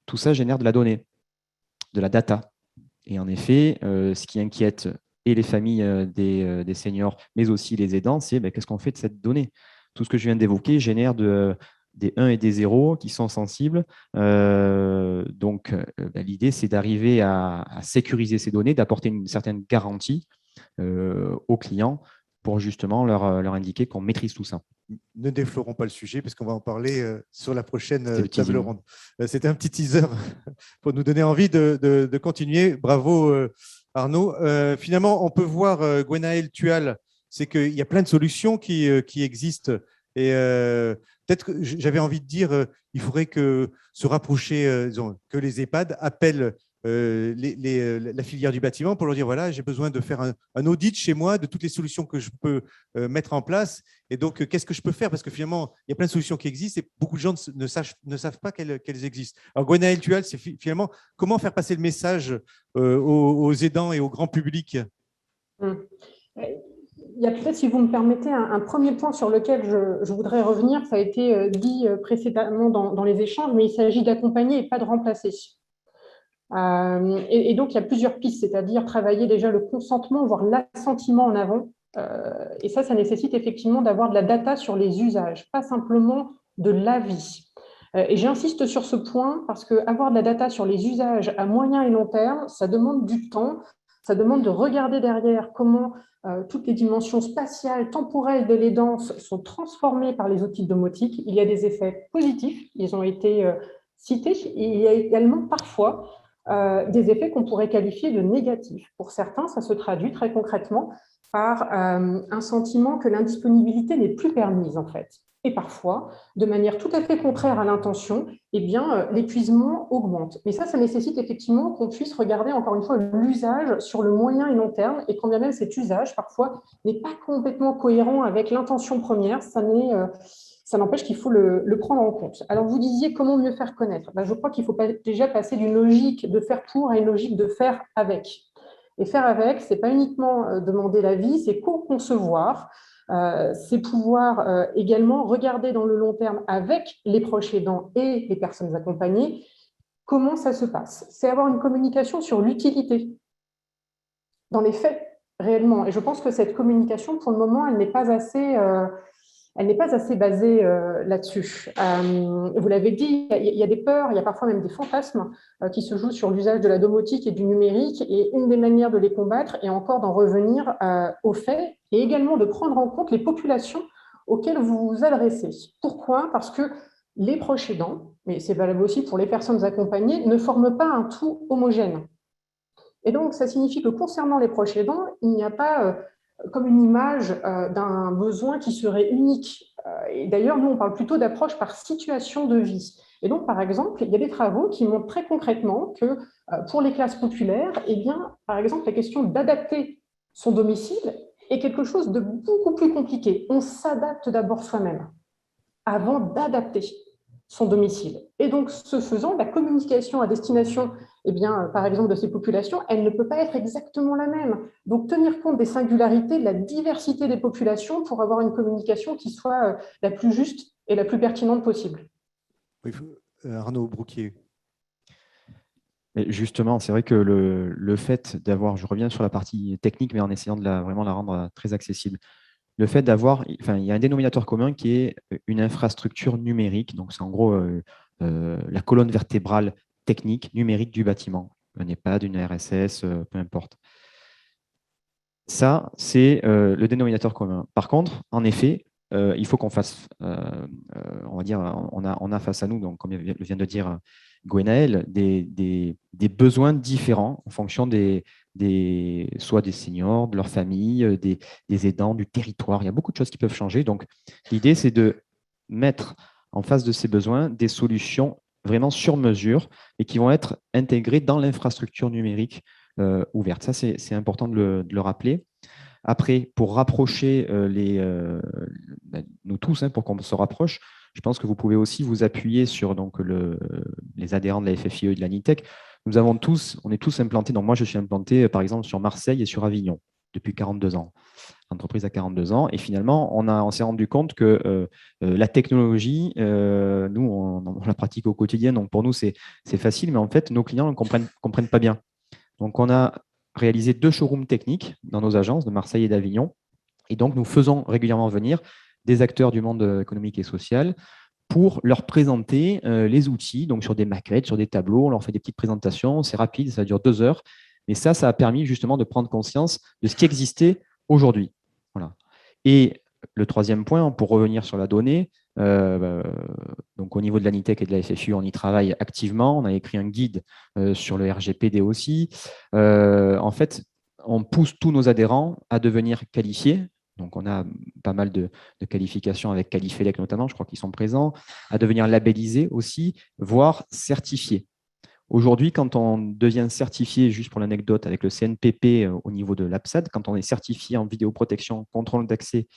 Tout ça génère de la donnée, de la data. Et en effet, ce qui inquiète et les familles des seniors, mais aussi les aidants, c'est qu'est-ce qu'on fait de cette donnée? Tout ce que je viens d'évoquer génère des 1 et des 0 qui sont sensibles. Donc, l'idée, c'est d'arriver à sécuriser ces données, d'apporter une certaine garantie aux clients pour justement leur indiquer qu'on maîtrise tout ça. Ne déflorons pas le sujet parce qu'on va en parler sur la prochaine table ronde. C'était un petit teaser pour nous donner envie de continuer. Bravo Arnaud. Finalement, on peut voir, Gwenaëlle Tual, c'est qu'il y a plein de solutions qui existent. Et peut-être que j'avais envie de dire, il faudrait se rapprocher, disons, que les EHPAD appellent la filière du bâtiment pour leur dire, voilà, j'ai besoin de faire un audit chez moi de toutes les solutions que je peux mettre en place. Et donc, qu'est-ce que je peux faire? Parce que finalement, il y a plein de solutions qui existent et beaucoup de gens ne savent pas qu'elles existent. Alors, Gwenaëlle Tual, c'est finalement comment faire passer le message aux aidants et au grand public? il y a peut-être, si vous me permettez, un premier point sur lequel je voudrais revenir. Ça a été dit précédemment dans les échanges, mais il s'agit d'accompagner et pas de remplacer. Et donc, il y a plusieurs pistes, c'est-à-dire travailler déjà le consentement, voire l'assentiment en avant. Et ça nécessite effectivement d'avoir de la data sur les usages, pas simplement de l'avis. Et j'insiste sur ce point parce qu'avoir de la data sur les usages à moyen et long terme, ça demande du temps, ça demande de regarder derrière comment toutes les dimensions spatiales, temporelles de l'aidance sont transformées par les outils de domotique. Il y a des effets positifs, ils ont été cités, et il y a également parfois des effets qu'on pourrait qualifier de négatifs. Pour certains, ça se traduit très concrètement par un sentiment que l'indisponibilité n'est plus permise, en fait. Et parfois, de manière tout à fait contraire à l'intention, eh bien, l'épuisement augmente. Mais ça nécessite effectivement qu'on puisse regarder, encore une fois, l'usage sur le moyen et long terme, et quand bien même cet usage, parfois, n'est pas complètement cohérent avec l'intention première, ça n'empêche qu'il faut le prendre en compte. Alors, vous disiez comment mieux faire connaître. Je crois qu'il faut déjà passer d'une logique de faire pour à une logique de faire avec. Et faire avec, ce n'est pas uniquement demander l'avis, c'est co-concevoir, c'est pouvoir également regarder dans le long terme avec les proches aidants et les personnes accompagnées comment ça se passe. C'est avoir une communication sur l'utilité, dans les faits, réellement. Et je pense que cette communication, pour le moment, elle n'est pas assez basée là-dessus. Vous l'avez dit, il y a des peurs, il y a parfois même des fantasmes qui se jouent sur l'usage de la domotique et du numérique, et une des manières de les combattre est encore d'en revenir aux faits et également de prendre en compte les populations auxquelles vous vous adressez. Pourquoi ? Parce que les proches aidants, mais c'est valable aussi pour les personnes accompagnées, ne forment pas un tout homogène. Et donc, ça signifie que concernant les proches aidants, il n'y a pas comme une image d'un besoin qui serait unique. Et d'ailleurs, nous, on parle plutôt d'approche par situation de vie. Et donc, par exemple, il y a des travaux qui montrent très concrètement que pour les classes populaires, eh bien, par exemple, la question d'adapter son domicile est quelque chose de beaucoup plus compliqué. On s'adapte d'abord soi-même avant d'adapter son domicile. Et donc, ce faisant, la communication à destination, eh bien, par exemple, de ces populations, elle ne peut pas être exactement la même. Donc, tenir compte des singularités, de la diversité des populations pour avoir une communication qui soit la plus juste et la plus pertinente possible. Oui, Arnaud Brouquier. Mais justement, c'est vrai que le fait d'avoir, je reviens sur la partie technique, mais en essayant de vraiment la rendre très accessible. Le fait d'avoir, il y a un dénominateur commun qui est une infrastructure numérique. Donc, c'est en gros la colonne vertébrale technique numérique du bâtiment. Un EHPAD, une RSS, peu importe. Ça, c'est le dénominateur commun. Par contre, en effet, il faut qu'on fasse, on va dire, on a face à nous, donc, comme vient de dire Gwenaël, des besoins différents en fonction soit des seniors, de leur famille, des aidants, du territoire. Il y a beaucoup de choses qui peuvent changer. Donc, l'idée, c'est de mettre en face de ces besoins des solutions vraiment sur mesure et qui vont être intégrées dans l'infrastructure numérique ouverte. Ça, c'est important de le rappeler. Après, pour rapprocher nous tous, pour qu'on se rapproche, je pense que vous pouvez aussi vous appuyer sur les adhérents de la FFIE et de la NITEC. On est tous implantés. Donc, moi, je suis implanté, par exemple, sur Marseille et sur Avignon depuis 42 ans. L'entreprise a 42 ans. Et finalement, on s'est rendu compte que la technologie, nous, on la pratique au quotidien. Donc, pour nous, c'est facile. Mais en fait, nos clients ne comprennent pas bien. Donc, on a réalisé 2 showrooms techniques dans nos agences de Marseille et d'Avignon. Et donc, nous faisons régulièrement venir des acteurs du monde économique et social pour leur présenter les outils, donc sur des maquettes, sur des tableaux. On leur fait des petites présentations, c'est rapide, ça dure 2 heures. Mais ça a permis justement de prendre conscience de ce qui existait aujourd'hui. Voilà. Et le 3e point, pour revenir sur la donnée, donc au niveau de la NITEC et de la FFU, on y travaille activement. On a écrit un guide sur le RGPD aussi. En fait, on pousse tous nos adhérents à devenir qualifiés. Donc, on a pas mal de qualifications avec Qualifelec notamment, je crois qu'ils sont présents, à devenir labellisés aussi, voire certifiés. Aujourd'hui, quand on devient certifié, juste pour l'anecdote, avec le CNPP au niveau de l'APSAD, quand on est certifié en vidéoprotection, contrôle d'accès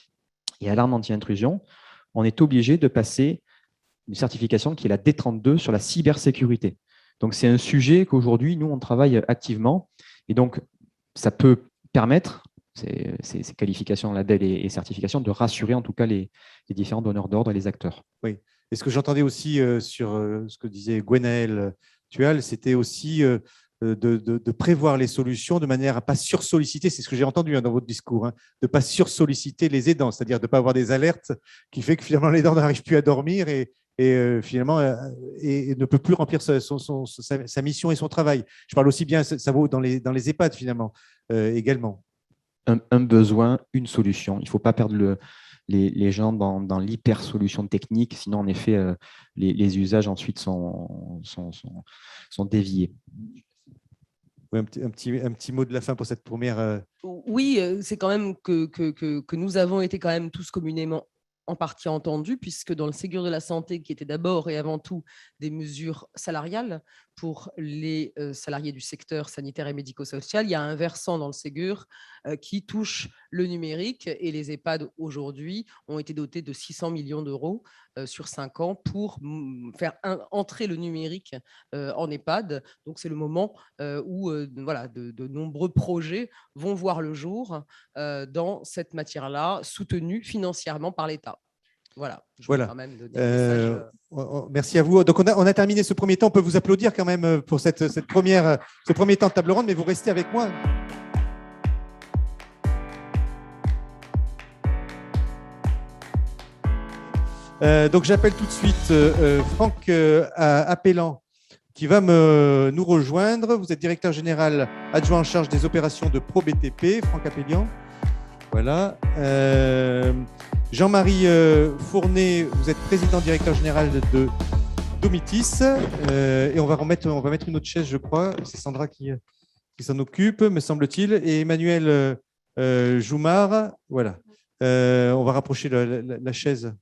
et alarme anti-intrusion, on est obligé de passer une certification qui est la D32 sur la cybersécurité. Donc, c'est un sujet qu'aujourd'hui, nous, on travaille activement. Et donc, ça peut permettre ces qualifications, labels et certifications, de rassurer en tout cas les différents donneurs d'ordre et les acteurs. Oui. Et ce que j'entendais aussi sur ce que disait Gwenaëlle Tual, c'était aussi de prévoir les solutions de manière à ne pas sursolliciter, c'est ce que j'ai entendu dans votre discours, de ne pas sursolliciter les aidants, c'est-à-dire de ne pas avoir des alertes qui fait que finalement l'aidant n'arrive plus à dormir et finalement et ne peut plus remplir sa mission et son travail. Je parle aussi bien, ça vaut dans les EHPAD finalement également. Un besoin, une solution. Il ne faut pas perdre les gens dans l'hyper-solution technique, sinon en effet, les usages ensuite sont déviés. Oui, un petit mot de la fin pour cette première. Oui, c'est quand même que nous avons été quand même tous communément en partie entendus, puisque dans le Ségur de la santé, qui était d'abord et avant tout des mesures salariales pour les salariés du secteur sanitaire et médico-social, il y a un versant dans le Ségur qui touche le numérique, et les EHPAD aujourd'hui ont été dotés de 600 millions d'euros sur 5 ans pour faire entrer le numérique en EHPAD. Donc c'est le moment où voilà, de nombreux projets vont voir le jour dans cette matière-là, soutenus financièrement par l'État. Voilà. Voilà. Quand même donner un message. Merci à vous. Donc on a terminé ce premier temps. On peut vous applaudir quand même pour ce premier temps de table ronde, mais vous restez avec moi. Donc j'appelle tout de suite Franck Appellant qui va nous rejoindre. Vous êtes directeur général adjoint en charge des opérations de ProBTP, Franck Appellant. Voilà. Jean-Marie Fournet, vous êtes président directeur général de Domitis. Et on va mettre une autre chaise, je crois. C'est Sandra qui s'en occupe, me semble-t-il. Et Emmanuel Joumard. Voilà. On va rapprocher la chaise.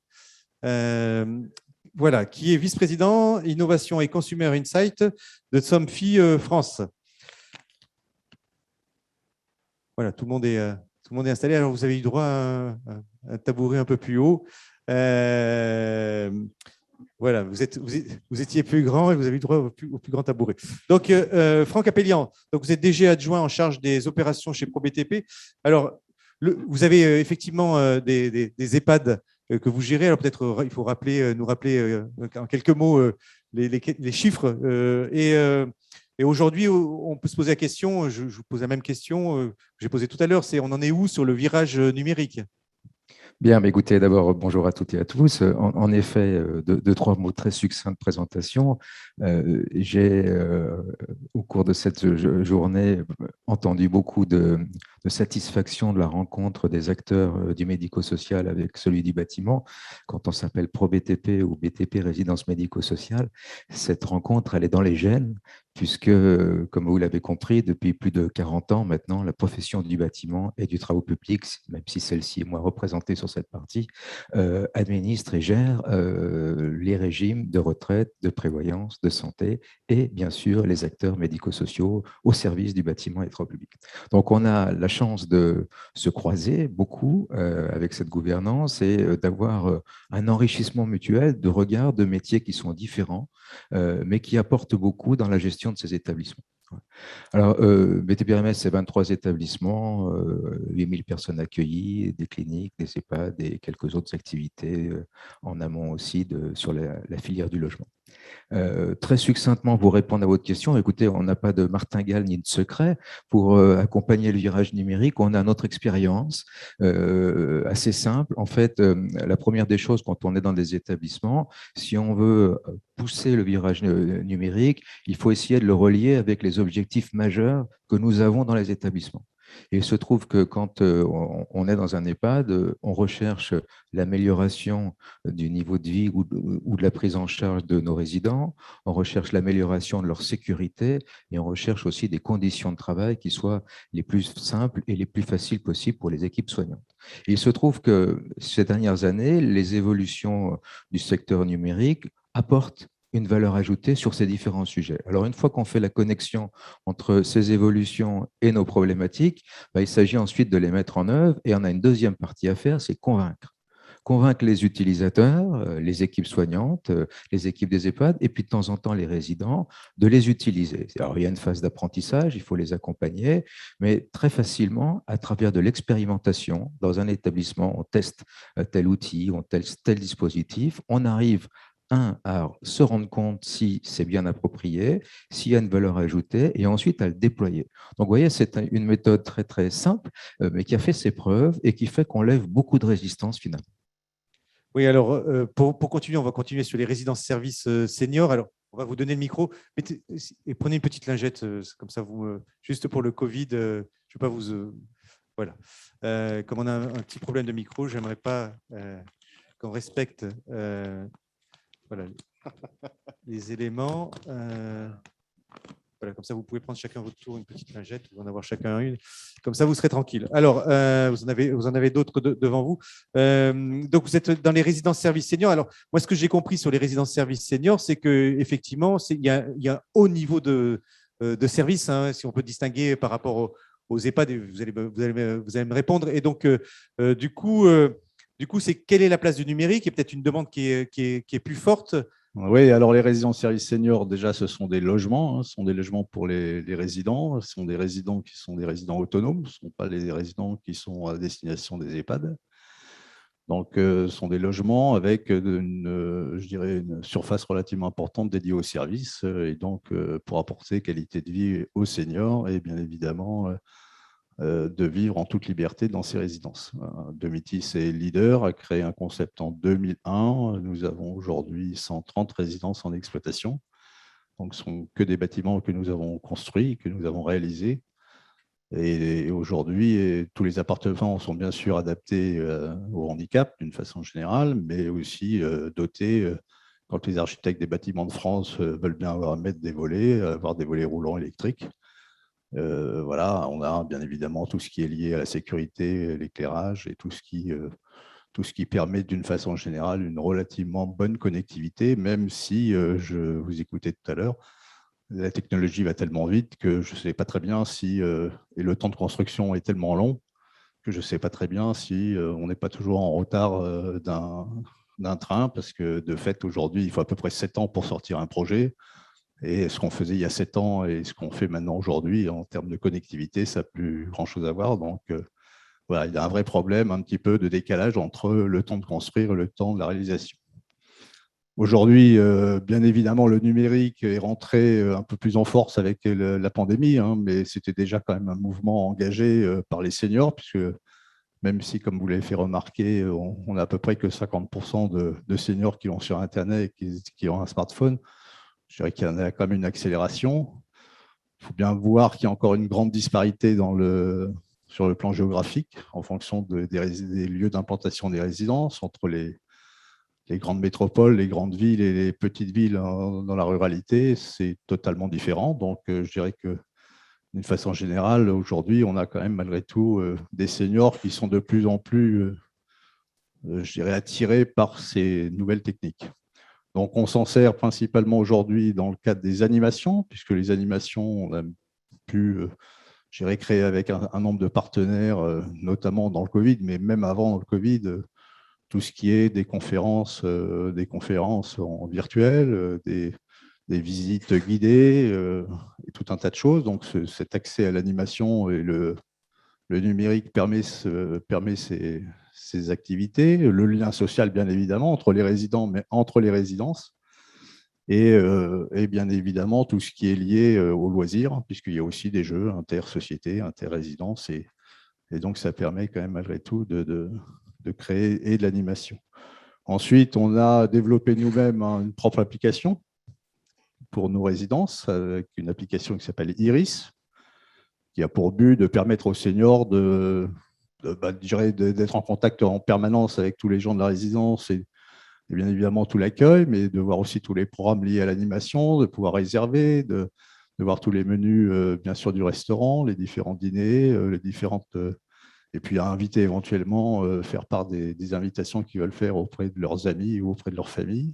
Voilà, qui est vice-président Innovation et Consumer Insight de Somfy France. Voilà, tout le monde est installé. Alors, vous avez eu droit à un tabouret un peu plus haut. Voilà, vous étiez plus grand et vous avez eu droit au plus grand tabouret. Donc, Franck Appellant, donc vous êtes DG adjoint en charge des opérations chez ProBTP. Alors, vous avez effectivement des EHPAD que vous gérez. Alors, peut-être il faut nous rappeler en quelques mots les chiffres. Et aujourd'hui, on peut se poser la question, je vous pose la même question que j'ai posée tout à l'heure, c'est on en est où sur le virage numérique ? Bien, mais écoutez, d'abord, bonjour à toutes et à tous. En effet, deux, trois mots très succincts de présentation. J'ai, au cours de cette journée, entendu beaucoup de satisfaction de la rencontre des acteurs du médico-social avec celui du bâtiment. Quand on s'appelle ProBTP ou BTP Résidence Médico-Sociale, cette rencontre, elle est dans les gènes, puisque, comme vous l'avez compris, depuis plus de 40 ans maintenant, la profession du bâtiment et du travaux publics, même si celle-ci est moins représentée sur cette partie, administre et gère les régimes de retraite, de prévoyance, de santé et bien sûr les acteurs médico-sociaux au service du bâtiment et des travaux publics. Donc on a la chance de se croiser beaucoup avec cette gouvernance et d'avoir un enrichissement mutuel de regards, de métiers qui sont différents, mais qui apportent beaucoup dans la gestion de ces établissements. Alors, BTP RMS, c'est 23 établissements, 8000 personnes accueillies, des cliniques, des EHPAD et quelques autres activités en amont aussi sur la filière du logement. Très succinctement, pour répondre à votre question, écoutez, on n'a pas de martingale ni de secret. Pour accompagner le virage numérique, on a notre expérience assez simple. En fait, la première des choses, quand on est dans des établissements, si on veut pousser le virage numérique, il faut essayer de le relier avec les objectifs majeurs que nous avons dans les établissements. Et il se trouve que quand on est dans un EHPAD, on recherche l'amélioration du niveau de vie ou de la prise en charge de nos résidents, on recherche l'amélioration de leur sécurité et on recherche aussi des conditions de travail qui soient les plus simples et les plus faciles possibles pour les équipes soignantes. Et il se trouve que ces dernières années, les évolutions du secteur numérique apportent une valeur ajoutée sur ces différents sujets. Alors, une fois qu'on fait la connexion entre ces évolutions et nos problématiques, il s'agit ensuite de les mettre en œuvre et on a une deuxième partie à faire, c'est convaincre. convaincre les utilisateurs, les équipes soignantes, les équipes des EHPAD, et puis de temps en temps les résidents, de les utiliser. Alors, il y a une phase d'apprentissage, il faut les accompagner, mais très facilement, à travers de l'expérimentation, dans un établissement, on teste tel outil, on teste tel dispositif, on arrive à se rendre compte si c'est bien approprié, s'il y a une valeur ajoutée, et ensuite à le déployer. Donc, vous voyez, c'est une méthode très, très simple, mais qui a fait ses preuves et qui fait qu'on lève beaucoup de résistance finalement. Oui, alors, pour continuer, on va continuer sur les résidences services seniors. Alors, on va vous donner le micro. Et prenez une petite lingette, comme ça, juste pour le Covid. Je ne vais pas vous... voilà. Comme on a un petit problème de micro, je n'aimerais pas qu'on respecte voilà, les éléments. Voilà, comme ça, vous pouvez prendre chacun votre tour une petite lingette ou en avoir chacun une. Comme ça, vous serez tranquille. Alors, vous en avez d'autres devant vous. Donc, vous êtes dans les résidences services seniors. Alors, moi, ce que j'ai compris sur les résidences services seniors, c'est qu'effectivement, il y a un haut niveau de service, hein, si on peut distinguer par rapport aux EHPAD. Vous allez me répondre. Et donc, du coup, c'est quelle est la place du numérique et peut-être une demande qui est plus forte. Oui, alors les résidences services seniors, déjà, ce sont des logements. Ce sont des logements pour les résidents. Ce sont des résidents qui sont des résidents autonomes. Ce ne sont pas les résidents qui sont à destination des EHPAD. Donc, ce sont des logements avec je dirais, une surface relativement importante dédiée aux services et donc pour apporter qualité de vie aux seniors et bien évidemment de vivre en toute liberté dans ces résidences. Domitis est leader, a créé un concept en 2001. Nous avons aujourd'hui 130 résidences en exploitation. Donc, ce ne sont que des bâtiments que nous avons construits, que nous avons réalisés. Et aujourd'hui, tous les appartements sont bien sûr adaptés au handicap d'une façon générale, mais aussi dotés, quand les architectes des bâtiments de France veulent bien mettre des volets, avoir des volets roulants électriques. Voilà, on a bien évidemment tout ce qui est lié à la sécurité, l'éclairage et tout ce qui permet d'une façon générale une relativement bonne connectivité, même si je vous écoutais tout à l'heure, la technologie va tellement vite que je ne sais pas très bien si, et le temps de construction est tellement long que je ne sais pas très bien si on n'est pas toujours en retard d'un train, parce que de fait, aujourd'hui, il faut à peu près 7 ans pour sortir un projet. Et ce qu'on faisait il y a 7 ans et ce qu'on fait maintenant aujourd'hui, en termes de connectivité, ça n'a plus grand-chose à voir. Donc, voilà, il y a un vrai problème, un petit peu de décalage entre le temps de construire et le temps de la réalisation. Aujourd'hui, bien évidemment, le numérique est rentré un peu plus en force avec la pandémie, hein, mais c'était déjà quand même un mouvement engagé par les seniors, puisque même si, comme vous l'avez fait remarquer, on a à peu près que 50% de seniors qui vont sur Internet et qui ont un smartphone, je dirais qu'il y en a quand même une accélération. Il faut bien voir qu'il y a encore une grande disparité sur le plan géographique en fonction des lieux d'implantation des résidences entre les grandes métropoles, les grandes villes et les petites villes dans la ruralité. C'est totalement différent. Donc, je dirais que d'une façon générale, aujourd'hui, on a quand même malgré tout des seniors qui sont de plus en plus, je dirais, attirés par ces nouvelles techniques. Donc, on s'en sert principalement aujourd'hui dans le cadre des animations, puisque les animations, on a pu, je dirais, créer avec un nombre de partenaires, notamment dans le Covid, mais même avant le Covid, tout ce qui est des conférences en virtuel, des visites guidées et tout un tas de choses. Donc, cet accès à l'animation et le numérique permet ces activités, le lien social, bien évidemment, entre les résidents, mais entre les résidences, et bien évidemment, tout ce qui est lié aux loisirs, puisqu'il y a aussi des jeux inter-sociétés, inter-résidences, et donc ça permet quand même, malgré tout, de créer et de l'animation. Ensuite, on a développé nous-mêmes une propre application pour nos résidences, avec une application qui s'appelle Iris, qui a pour but de permettre aux seniors d'être en contact en permanence avec tous les gens de la résidence et bien évidemment tout l'accueil, mais de voir aussi tous les programmes liés à l'animation, de pouvoir réserver, de voir tous les menus, bien sûr, du restaurant, les différents dîners, les différentes... et puis à inviter éventuellement, faire part des invitations qu'ils veulent faire auprès de leurs amis ou auprès de leur famille.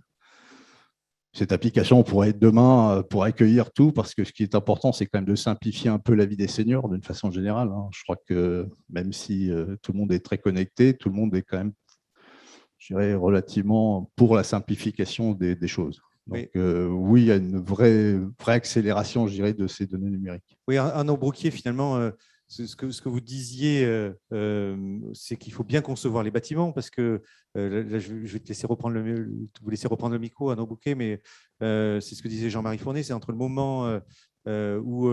Cette application pourrait être demain pour accueillir tout, parce que ce qui est important, c'est quand même de simplifier un peu la vie des seniors d'une façon générale. Je crois que même si tout le monde est très connecté, tout le monde est quand même je dirais, relativement pour la simplification des choses. Donc, Oui. oui, il y a une vraie accélération, je dirais, de ces données numériques. Oui, Arnaud Brouquier, finalement, ce que vous disiez, c'est qu'il faut bien concevoir les bâtiments, parce que là, je vais te laisser vous laisser reprendre le micro, Arnaud Brouquier, mais c'est ce que disait Jean-Marie Fournet, c'est entre le moment où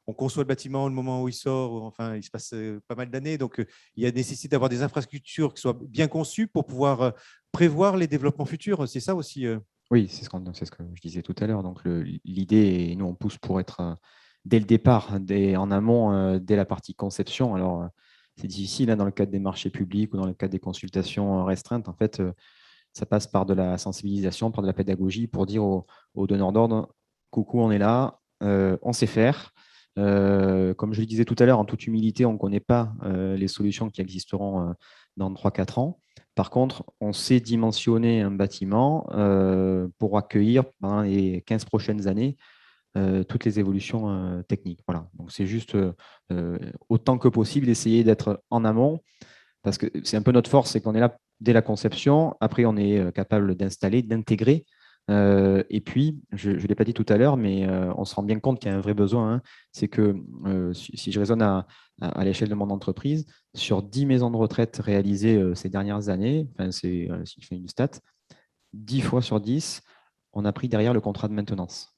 on conçoit le bâtiment, le moment où il sort, enfin, il se passe pas mal d'années, donc il y a nécessité d'avoir des infrastructures qui soient bien conçues pour pouvoir prévoir les développements futurs. C'est ça aussi. Oui, c'est ce que je disais tout à l'heure. Donc, l'idée, et nous, on pousse pour être dès le départ, en amont, dès la partie conception. Alors, c'est difficile dans le cadre des marchés publics ou dans le cadre des consultations restreintes. En fait, ça passe par de la sensibilisation, par de la pédagogie pour dire aux donneurs d'ordre, coucou, on est là, on sait faire. Comme je le disais tout à l'heure, en toute humilité, on ne connaît pas les solutions qui existeront dans 3-4 ans. Par contre, on sait dimensionner un bâtiment pour accueillir pendant les 15 prochaines années toutes les évolutions techniques. Voilà. Donc, c'est juste autant que possible d'essayer d'être en amont, parce que c'est un peu notre force, c'est qu'on est là dès la conception. Après, on est capable d'installer, d'intégrer. Et puis, je ne l'ai pas dit tout à l'heure, mais on se rend bien compte qu'il y a un vrai besoin. Hein. C'est que si je raisonne à l'échelle de mon entreprise, sur 10 maisons de retraite réalisées ces dernières années, enfin, si je fais une stat, 10 fois sur 10, on a pris derrière le contrat de maintenance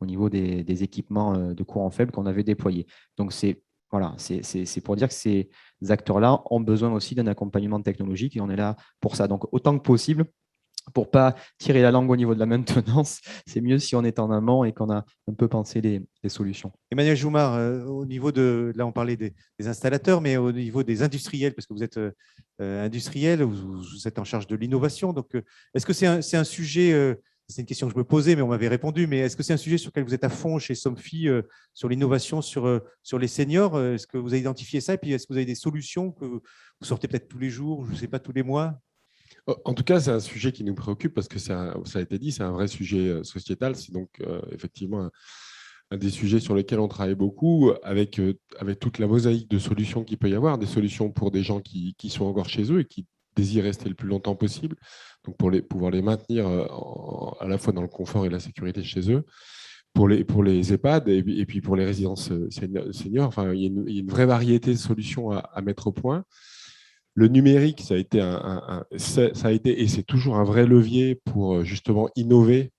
au niveau des équipements de courant faible qu'on avait déployés. Donc, c'est pour dire que ces acteurs-là ont besoin aussi d'un accompagnement technologique et on est là pour ça. Donc, autant que possible, pour ne pas tirer la langue au niveau de la maintenance, c'est mieux si on est en amont et qu'on a un peu pensé les solutions. Emmanuel Joumard, au niveau là on parlait des installateurs, mais au niveau des industriels, parce que vous êtes industriel, vous êtes en charge de l'innovation. Donc, est-ce que c'est un sujet, c'est une question que je me posais, mais on m'avait répondu, mais est-ce que c'est un sujet sur lequel vous êtes à fond chez Somfy, sur l'innovation sur les seniors? Est-ce que vous avez identifié ça? Et puis, est-ce que vous avez des solutions que vous sortez peut-être tous les jours, je ne sais pas, tous les mois? En tout cas, c'est un sujet qui nous préoccupe parce que ça a été dit, c'est un vrai sujet sociétal. C'est donc effectivement un des sujets sur lesquels on travaille beaucoup avec toute la mosaïque de solutions qu'il peut y avoir, des solutions pour des gens qui sont encore chez eux et qui désirent rester le plus longtemps possible, donc pour pouvoir les maintenir à la fois dans le confort et la sécurité chez eux, pour les EHPAD et puis pour les résidences seniors. Enfin, il y a une vraie variété de solutions à mettre au point. Le numérique, ça a été et c'est toujours un vrai levier pour justement innover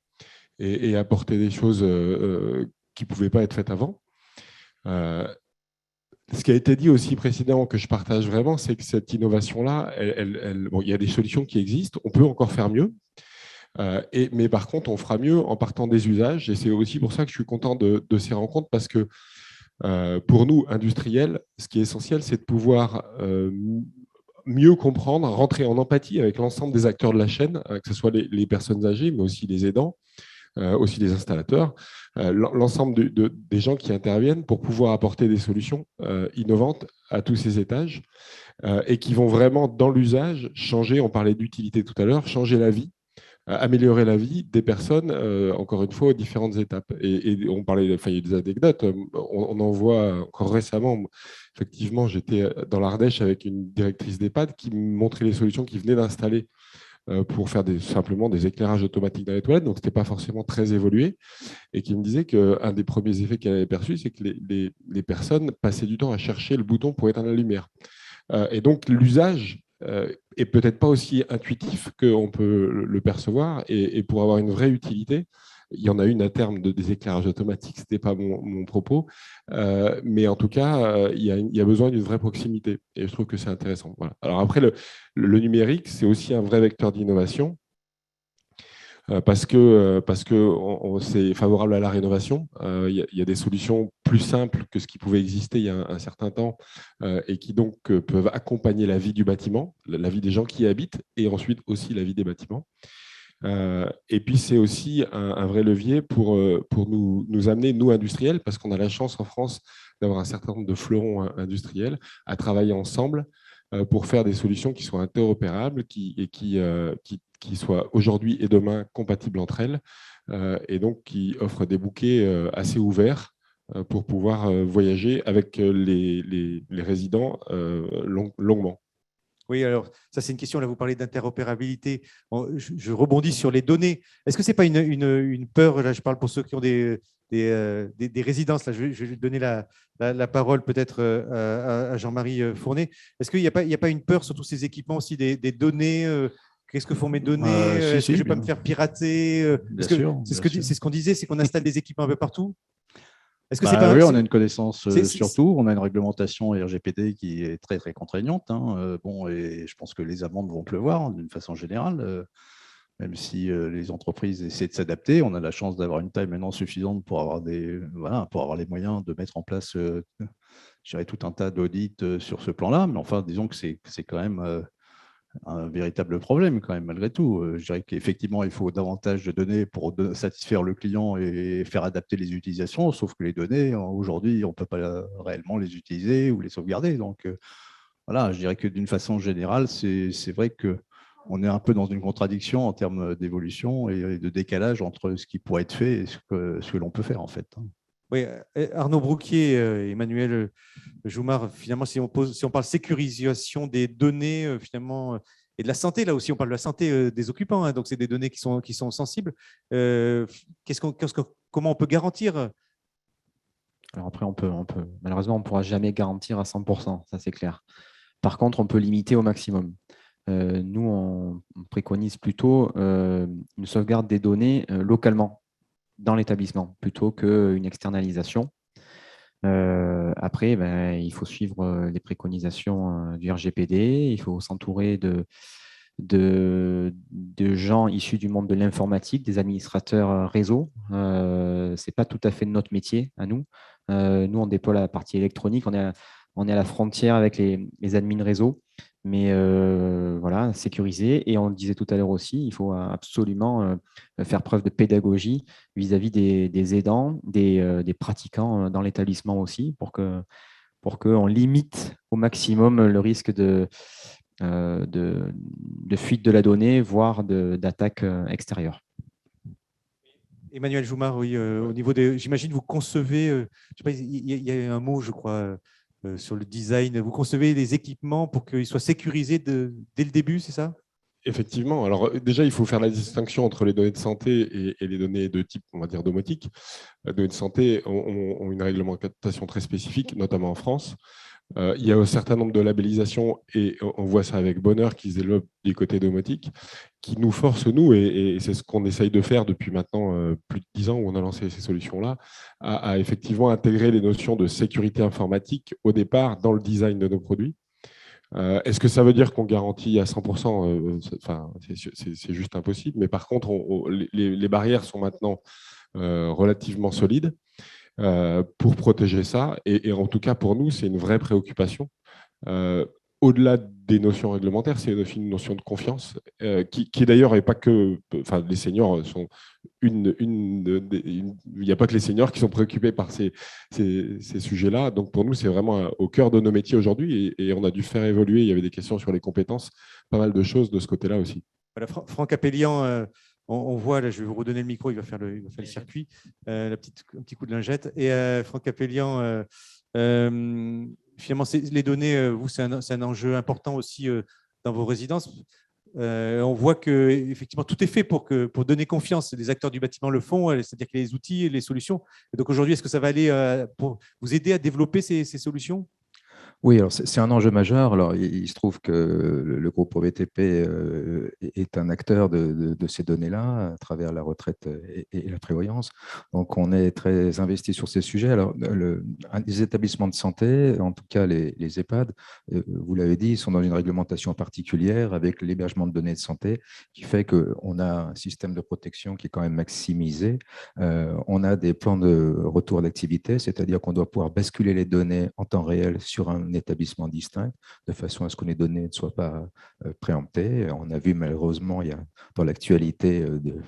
et apporter des choses qui ne pouvaient pas être faites avant. Ce qui a été dit aussi précédemment, que je partage vraiment, c'est que cette innovation-là, il y a des solutions qui existent, on peut encore faire mieux, mais par contre, on fera mieux en partant des usages. Et c'est aussi pour ça que je suis content de ces rencontres, parce que pour nous, industriels, ce qui est essentiel, c'est de pouvoir mieux comprendre, rentrer en empathie avec l'ensemble des acteurs de la chaîne, que ce soit les personnes âgées, mais aussi les aidants, aussi les installateurs, l'ensemble des gens qui interviennent pour pouvoir apporter des solutions innovantes à tous ces étages et qui vont vraiment, dans l'usage, changer, on parlait d'utilité tout à l'heure, changer la vie, améliorer la vie des personnes, encore une fois, aux différentes étapes. Et on parlait, il y a des anecdotes, on en voit encore récemment. Effectivement, j'étais dans l'Ardèche avec une directrice d'EHPAD qui me montrait les solutions qu'ils venaient d'installer pour faire simplement des éclairages automatiques dans les toilettes, donc ce n'était pas forcément très évolué, et qui me disait qu'un des premiers effets qu'elle avait perçus, c'est que les personnes passaient du temps à chercher le bouton pour éteindre la lumière. Et donc l'usage est peut-être pas aussi intuitif qu'on peut le percevoir, et pour avoir une vraie utilité, il y en a une à terme des éclairages automatiques, ce n'était pas mon propos, mais en tout cas, il y a besoin d'une vraie proximité, et je trouve que c'est intéressant. Voilà. Alors après, le numérique, c'est aussi un vrai vecteur d'innovation, parce que c'est favorable à la rénovation. Il y a des solutions plus simples que ce qui pouvait exister il y a un certain temps, et qui donc peuvent accompagner la vie du bâtiment, la vie des gens qui y habitent, et ensuite aussi la vie des bâtiments. Et puis, c'est aussi un vrai levier pour nous amener, nous, industriels, parce qu'on a la chance en France d'avoir un certain nombre de fleurons industriels, à travailler ensemble pour faire des solutions qui soient interopérables et qui soient aujourd'hui et demain compatibles entre elles, et donc qui offrent des bouquets assez ouverts pour pouvoir voyager avec les résidents longuement. Oui, alors ça c'est une question, là vous parlez d'interopérabilité. Je rebondis sur les données. Est-ce que ce n'est pas une peur, là je parle pour ceux qui ont des résidences, là je vais donner la parole peut-être à Jean-Marie Fournet. Est-ce qu'il n'y a pas une peur sur tous ces équipements aussi des données qu'est-ce que font mes données? Si, Est-ce que si, je ne vais pas me faire pirater? bien sûr. C'est ce qu'on disait, c'est qu'on installe des équipements un peu partout. Est-ce que c'est Bah pas, oui, c'est- on a une connaissance c'est- surtout, on a une réglementation RGPD qui est très très contraignante. Bon, et je pense que les amendes vont pleuvoir d'une façon générale, même si les entreprises essaient de s'adapter. On a la chance d'avoir une taille maintenant suffisante pour avoir pour avoir les moyens de mettre en place, je dirais, tout un tas d'audits sur ce plan-là. Mais enfin, disons que c'est quand même un véritable problème quand même malgré tout. Je dirais qu'effectivement, il faut davantage de données pour satisfaire le client et faire adapter les utilisations, sauf que les données, aujourd'hui, on ne peut pas réellement les utiliser ou les sauvegarder. Donc voilà, je dirais que d'une façon générale, c'est vrai qu'on est un peu dans une contradiction en termes d'évolution et de décalage entre ce qui pourrait être fait et ce que l'on peut faire en fait. Oui, Arnaud Brouquier, Emmanuel Joumard, finalement, si on parle sécurisation des données, finalement, et de la santé, là aussi, on parle de la santé des occupants, hein, donc c'est des données qui sont sensibles. Comment on peut garantir? Alors après, malheureusement, on ne pourra jamais garantir à 100%, ça c'est clair. Par contre, on peut limiter au maximum. Nous, on préconise plutôt une sauvegarde des données localement dans l'établissement plutôt qu'une externalisation. Après, il faut suivre les préconisations du RGPD, il faut s'entourer de gens issus du monde de l'informatique, des administrateurs réseau. Ce n'est pas tout à fait notre métier à nous. Nous, on déploie la partie électronique, on est à la frontière avec les admins réseau, mais voilà, sécurisé. Et on le disait tout à l'heure aussi, il faut absolument faire preuve de pédagogie vis-à-vis des aidants, des pratiquants dans l'établissement aussi, pour qu'on limite au maximum le risque de fuite de la donnée, voire d'attaque extérieure. Emmanuel Joumard, oui, au niveau j'imagine, vous concevez, je sais pas, il y a un mot, je crois, sur le design, vous concevez les équipements pour qu'ils soient sécurisés dès le début, c'est ça? Effectivement. Alors déjà, il faut faire la distinction entre les données de santé et les données de type, on va dire, domotique. Les données de santé ont une réglementation très spécifique, notamment en France. Il y a un certain nombre de labellisations, et on voit ça avec bonheur qui se développe du côté domotique, qui nous force, nous, et c'est ce qu'on essaye de faire depuis maintenant plus de 10 ans où on a lancé ces solutions-là, à effectivement intégrer les notions de sécurité informatique au départ dans le design de nos produits. Est-ce que ça veut dire qu'on garantit à 100%? C'est juste impossible. Mais par contre, les barrières sont maintenant relativement solides pour protéger ça. Et en tout cas, pour nous, c'est une vraie préoccupation. Au-delà des notions réglementaires, c'est aussi une notion de confiance qui d'ailleurs n'est pas que… Enfin, les seniors sont il n'y a pas que les seniors qui sont préoccupés par ces sujets-là. Donc, pour nous, c'est vraiment au cœur de nos métiers aujourd'hui et on a dû faire évoluer. Il y avait des questions sur les compétences, pas mal de choses de ce côté-là aussi. Voilà, Franck Appelian, on voit, là, je vais vous redonner le micro, il va faire le circuit, un petit coup de lingette. Et Franck Appelian, finalement, les données, vous, c'est un enjeu important aussi dans vos résidences. On voit que effectivement tout est fait pour donner confiance. Les acteurs du bâtiment le font, c'est-à-dire qu'il y a les outils et les solutions. Et donc aujourd'hui, est-ce que ça va aller pour vous aider à développer ces solutions? Oui, alors c'est un enjeu majeur. Alors, il se trouve que le groupe OVTP est un acteur de ces données-là à travers la retraite et la prévoyance. Donc, on est très investi sur ces sujets. Alors, les établissements de santé, en tout cas les EHPAD, vous l'avez dit, ils sont dans une réglementation particulière avec l'hébergement de données de santé qui fait qu'on a un système de protection qui est quand même maximisé. On a des plans de retour d'activité, c'est-à-dire qu'on doit pouvoir basculer les données en temps réel sur un établissement distinct, de façon à ce que les données ne soient pas préemptées. On a vu malheureusement, dans l'actualité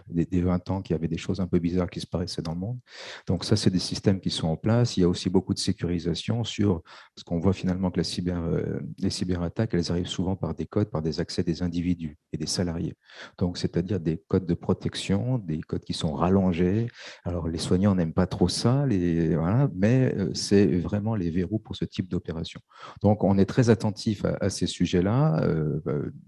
des 20 ans, qu'il y avait des choses un peu bizarres qui se paraissaient dans le monde. Donc ça, c'est des systèmes qui sont en place. Il y a aussi beaucoup de sécurisation parce qu'on voit finalement que les cyberattaques, elles arrivent souvent par des codes, par des accès des individus et des salariés. Donc, c'est-à-dire des codes de protection, des codes qui sont rallongés. Alors, les soignants n'aiment pas trop ça, voilà, mais c'est vraiment les verrous pour ce type d'opération. Donc, on est très attentif à ces sujets-là,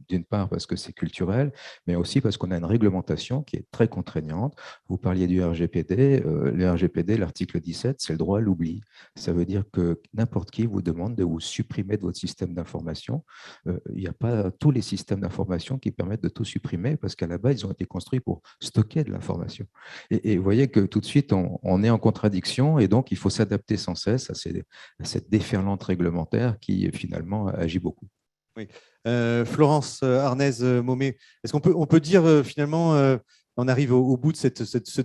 d'une part parce que c'est culturel, mais aussi parce qu'on a une réglementation qui est très contraignante. Vous parliez du RGPD. Le RGPD, l'article 17, c'est le droit à l'oubli. Ça veut dire que n'importe qui vous demande de vous supprimer de votre système d'information. Il n'y a pas tous les systèmes d'information qui permettent de tout supprimer parce qu'à la base, ils ont été construits pour stocker de l'information. Et vous voyez que tout de suite, on est en contradiction et donc il faut s'adapter sans cesse à cette déferlante réglementaire qui finalement agit beaucoup. Oui. Florence Arnaiz-Momé, est-ce qu'on peut dire finalement, on arrive au bout de ce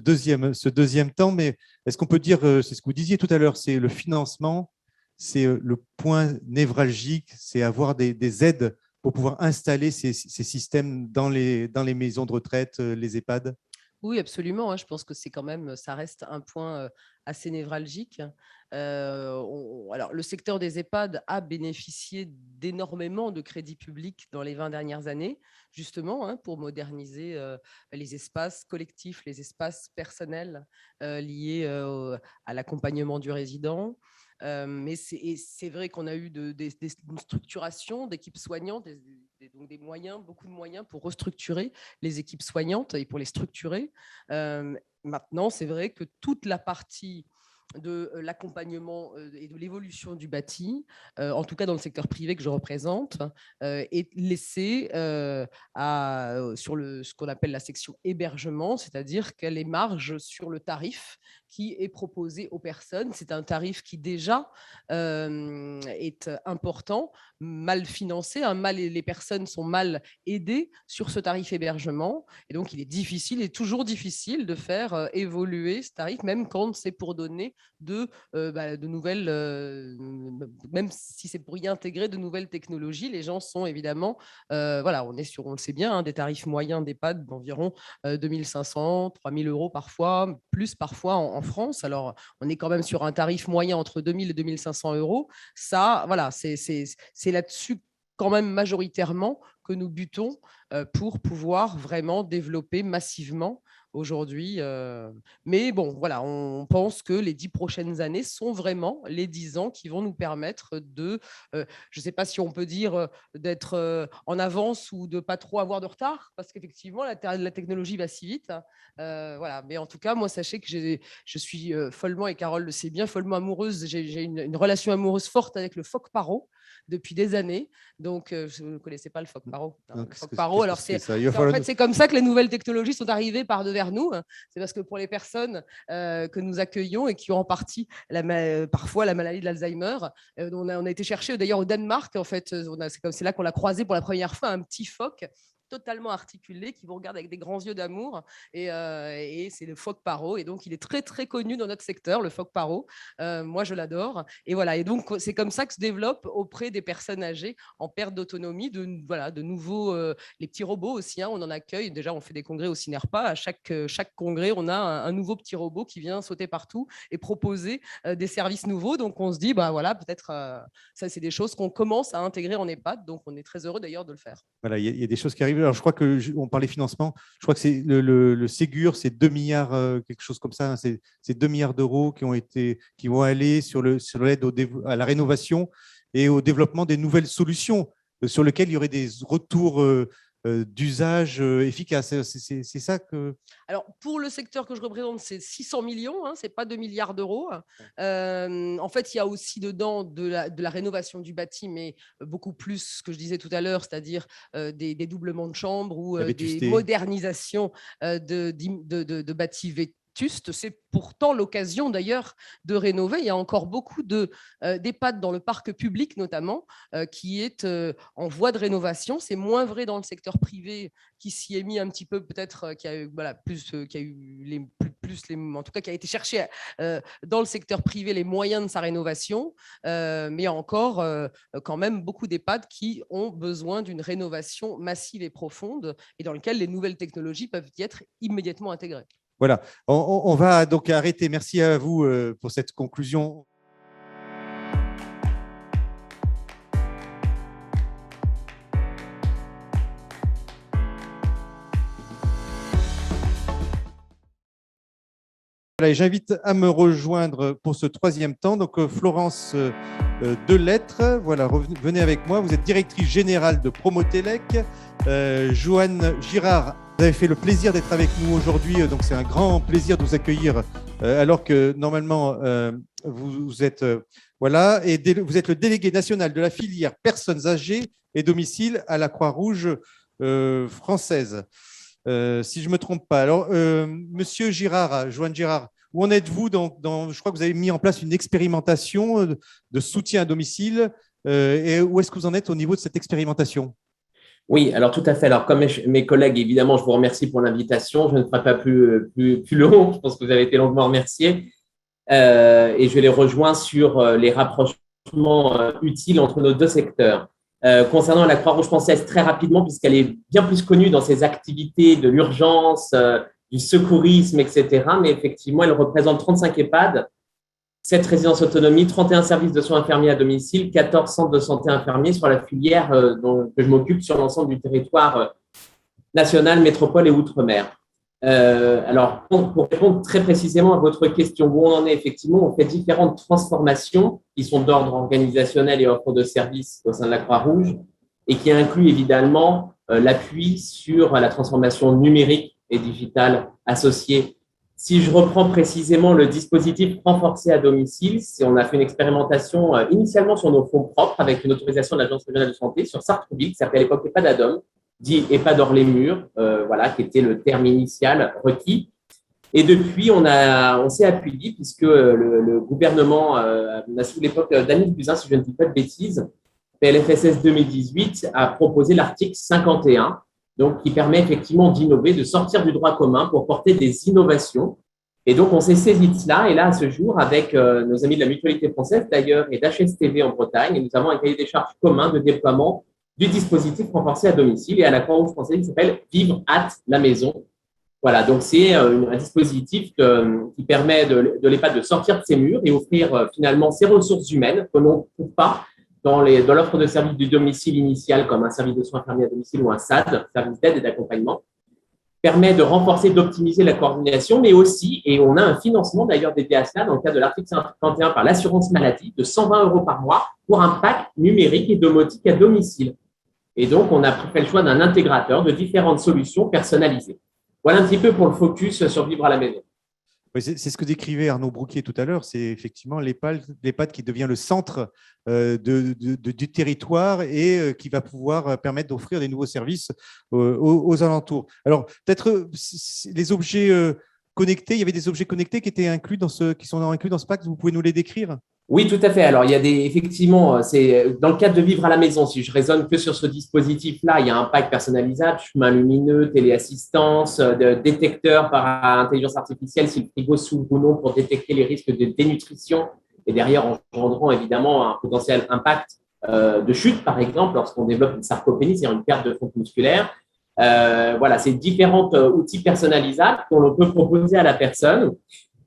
deuxième temps, mais est-ce qu'on peut dire, c'est ce que vous disiez tout à l'heure, c'est le financement, c'est le point névralgique, c'est avoir des aides pour pouvoir installer ces systèmes dans les maisons de retraite, les EHPAD? Oui, absolument. Je pense que c'est quand même, ça reste un point assez névralgique. Alors, le secteur des EHPAD a bénéficié d'énormément de crédits publics dans les 20 dernières années, justement, pour moderniser les espaces collectifs, les espaces personnels liés à l'accompagnement du résident. Mais c'est vrai qu'on a eu une structuration d'équipes soignantes, donc des moyens, beaucoup de moyens pour restructurer les équipes soignantes et pour les structurer. Maintenant, c'est vrai que toute la partie de l'accompagnement et de l'évolution du bâti, en tout cas dans le secteur privé que je représente, est laissée sur ce qu'on appelle la section hébergement, c'est-à-dire qu'elle est marge sur le tarif qui est proposé aux personnes. C'est un tarif qui déjà est important, mal financé, les personnes sont mal aidées sur ce tarif hébergement, et donc il est toujours difficile de faire évoluer ce tarif, même quand c'est pour donner de nouvelles, même si c'est pour y intégrer de nouvelles technologies. Les gens sont évidemment, on le sait bien, des tarifs moyens d'EHPAD d'environ 2500, 3000 euros parfois, plus parfois en France. Alors, on est quand même sur un tarif moyen entre 2000 et 2500 euros. Ça, voilà, c'est là-dessus quand même majoritairement que nous butons pour pouvoir vraiment développer massivement aujourd'hui. Mais bon, voilà, on pense que les 10 prochaines années sont vraiment les 10 ans qui vont nous permettre de, je ne sais pas si on peut dire d'être en avance ou de pas trop avoir de retard, parce qu'effectivement, la technologie va si vite. Voilà. Mais en tout cas, moi, sachez que je suis follement, et Carole le sait bien, follement amoureuse. J'ai une relation amoureuse forte avec le phoque paro depuis des années. Donc, vous ne connaissez pas le phoque paro. Le phoque paro, alors c'est comme ça que les nouvelles technologies sont arrivées par devers nous. C'est parce que pour les personnes que nous accueillons et qui ont en partie parfois la maladie de l'Alzheimer, on a été chercher d'ailleurs au Danemark. En fait, c'est là qu'on l'a croisé pour la première fois, un petit phoque totalement articulé qui vous regarde avec des grands yeux d'amour, et c'est le phoque paro, et donc il est très très connu dans notre secteur, le phoque paro. Moi je l'adore, et voilà, et donc c'est comme ça que se développe auprès des personnes âgées en perte d'autonomie de nouveaux les petits robots aussi, on en accueille déjà, on fait des congrès au CINERPA, à chaque congrès on a un nouveau petit robot qui vient sauter partout et proposer des services nouveaux. Donc on se dit voilà, peut-être ça c'est des choses qu'on commence à intégrer en EHPAD, donc on est très heureux d'ailleurs de le faire. Voilà, il y a des choses qui arrivent. Alors, je crois qu'on parlait financement. Je crois que c'est le Ségur, c'est 2 milliards, quelque chose comme ça. C'est 2 milliards d'euros qui vont aller sur l'aide à la rénovation et au développement des nouvelles solutions sur lesquelles il y aurait des retours d'usage efficaces. C'est ça que… Alors, pour le secteur que je représente, c'est 600 millions, ce n'est pas 2 milliards d'euros. En fait, il y a aussi dedans de la rénovation du bâti, mais beaucoup plus, ce que je disais tout à l'heure, c'est-à-dire des doublements de chambres ou des modernisations de bâtis vétustes. C'est pourtant l'occasion d'ailleurs de rénover. Il y a encore beaucoup d'EHPAD dans le parc public notamment qui est en voie de rénovation. C'est moins vrai dans le secteur privé qui s'y est mis un petit peu, peut-être qui a eu en tout cas qui a été cherché dans le secteur privé les moyens de sa rénovation. Mais il y a encore quand même beaucoup d'EHPAD qui ont besoin d'une rénovation massive et profonde et dans lequel les nouvelles technologies peuvent y être immédiatement intégrées. Voilà, on va donc arrêter. Merci à vous pour cette conclusion. Voilà, j'invite à me rejoindre pour ce troisième temps. Donc, Florence 2 lettres. Voilà, venez avec moi. Vous êtes directrice générale de Promotelec. Joanne Girard, vous avez fait le plaisir d'être avec nous aujourd'hui, donc c'est un grand plaisir de vous accueillir alors que normalement vous êtes voilà, et vous êtes le délégué national de la filière personnes âgées et domicile à la Croix-Rouge française, si je ne me trompe pas. Alors, Monsieur Girard, Joanne Girard, où en êtes-vous je crois que vous avez mis en place une expérimentation de soutien à domicile, et où est-ce que vous en êtes au niveau de cette expérimentation? Oui, alors tout à fait. Alors, comme mes collègues, évidemment, je vous remercie pour l'invitation. Je ne ferai pas plus long. Je pense que vous avez été longuement remerciés. Et je les rejoins sur les rapprochements utiles entre nos 2 secteurs. Concernant la Croix-Rouge française, très rapidement, puisqu'elle est bien plus connue dans ses activités de l'urgence, du secourisme, etc. Mais effectivement, elle représente 35 EHPAD, 7 résidences autonomie, 31 services de soins infirmiers à domicile, 14 centres de santé infirmiers sur la filière que je m'occupe sur l'ensemble du territoire national, métropole et outre-mer. Alors, pour répondre très précisément à votre question, où on en est, effectivement, on fait différentes transformations qui sont d'ordre organisationnel et offre de services au sein de la Croix-Rouge et qui incluent évidemment l'appui sur la transformation numérique et digitale associée. Si je reprends précisément le dispositif renforcé à domicile, on a fait une expérimentation initialement sur nos fonds propres avec une autorisation de l'Agence régionale de santé sur Sartrouville, qui s'appelait à l'époque EHPAD-ADOM, dit EHPAD hors les murs, voilà, qui était le terme initial requis. Et depuis, on s'est appuyé, puisque le gouvernement, sous l'époque d'Annick Buzyn, si je ne dis pas de bêtises, PLFSS 2018, a proposé l'article 51, donc qui permet effectivement d'innover, de sortir du droit commun pour porter des innovations. Et donc, on s'est saisi de cela. Et là, à ce jour, avec nos amis de la Mutualité française d'ailleurs et d'HSTV en Bretagne, nous avons un cahier des charges commun de déploiement du dispositif renforcé à domicile et à la Croix-Rouge française qui s'appelle Vivre at la maison. Voilà, donc c'est un dispositif qui permet de l'EHPAD de sortir de ses murs et offrir finalement ces ressources humaines que l'on ne trouve pas dans l'offre de services du domicile initial, comme un service de soins infirmiers à domicile ou un SAD, service d'aide et d'accompagnement, permet de renforcer, d'optimiser la coordination, mais aussi, et on a un financement d'ailleurs dédié à cela dans le cadre de l'article 51 par l'assurance maladie de 120 € par mois pour un pack numérique et domotique à domicile. Et donc, on a fait le choix d'un intégrateur de différentes solutions personnalisées. Voilà un petit peu pour le focus sur Vivre à la maison. Oui, c'est ce que décrivait Arnaud Brouquier tout à l'heure, c'est effectivement l'EHPAD qui devient le centre du territoire et qui va pouvoir permettre d'offrir des nouveaux services aux alentours. Alors, peut-être les objets connectés, il y avait des objets connectés qui sont inclus dans ce pack, vous pouvez nous les décrire? Oui, tout à fait. Alors, il y a effectivement, c'est dans le cadre de Vivre à la maison, si je raisonne que sur ce dispositif-là, il y a un pack personnalisable, chemin lumineux, téléassistance, détecteur par intelligence artificielle si le frigo s'ouvre ou non pour détecter les risques de dénutrition et derrière engendrant évidemment un potentiel impact de chute, par exemple, lorsqu'on développe une sarcopénie, c'est-à-dire une perte de fonte musculaire. Voilà, c'est différents outils personnalisables qu'on peut proposer à la personne.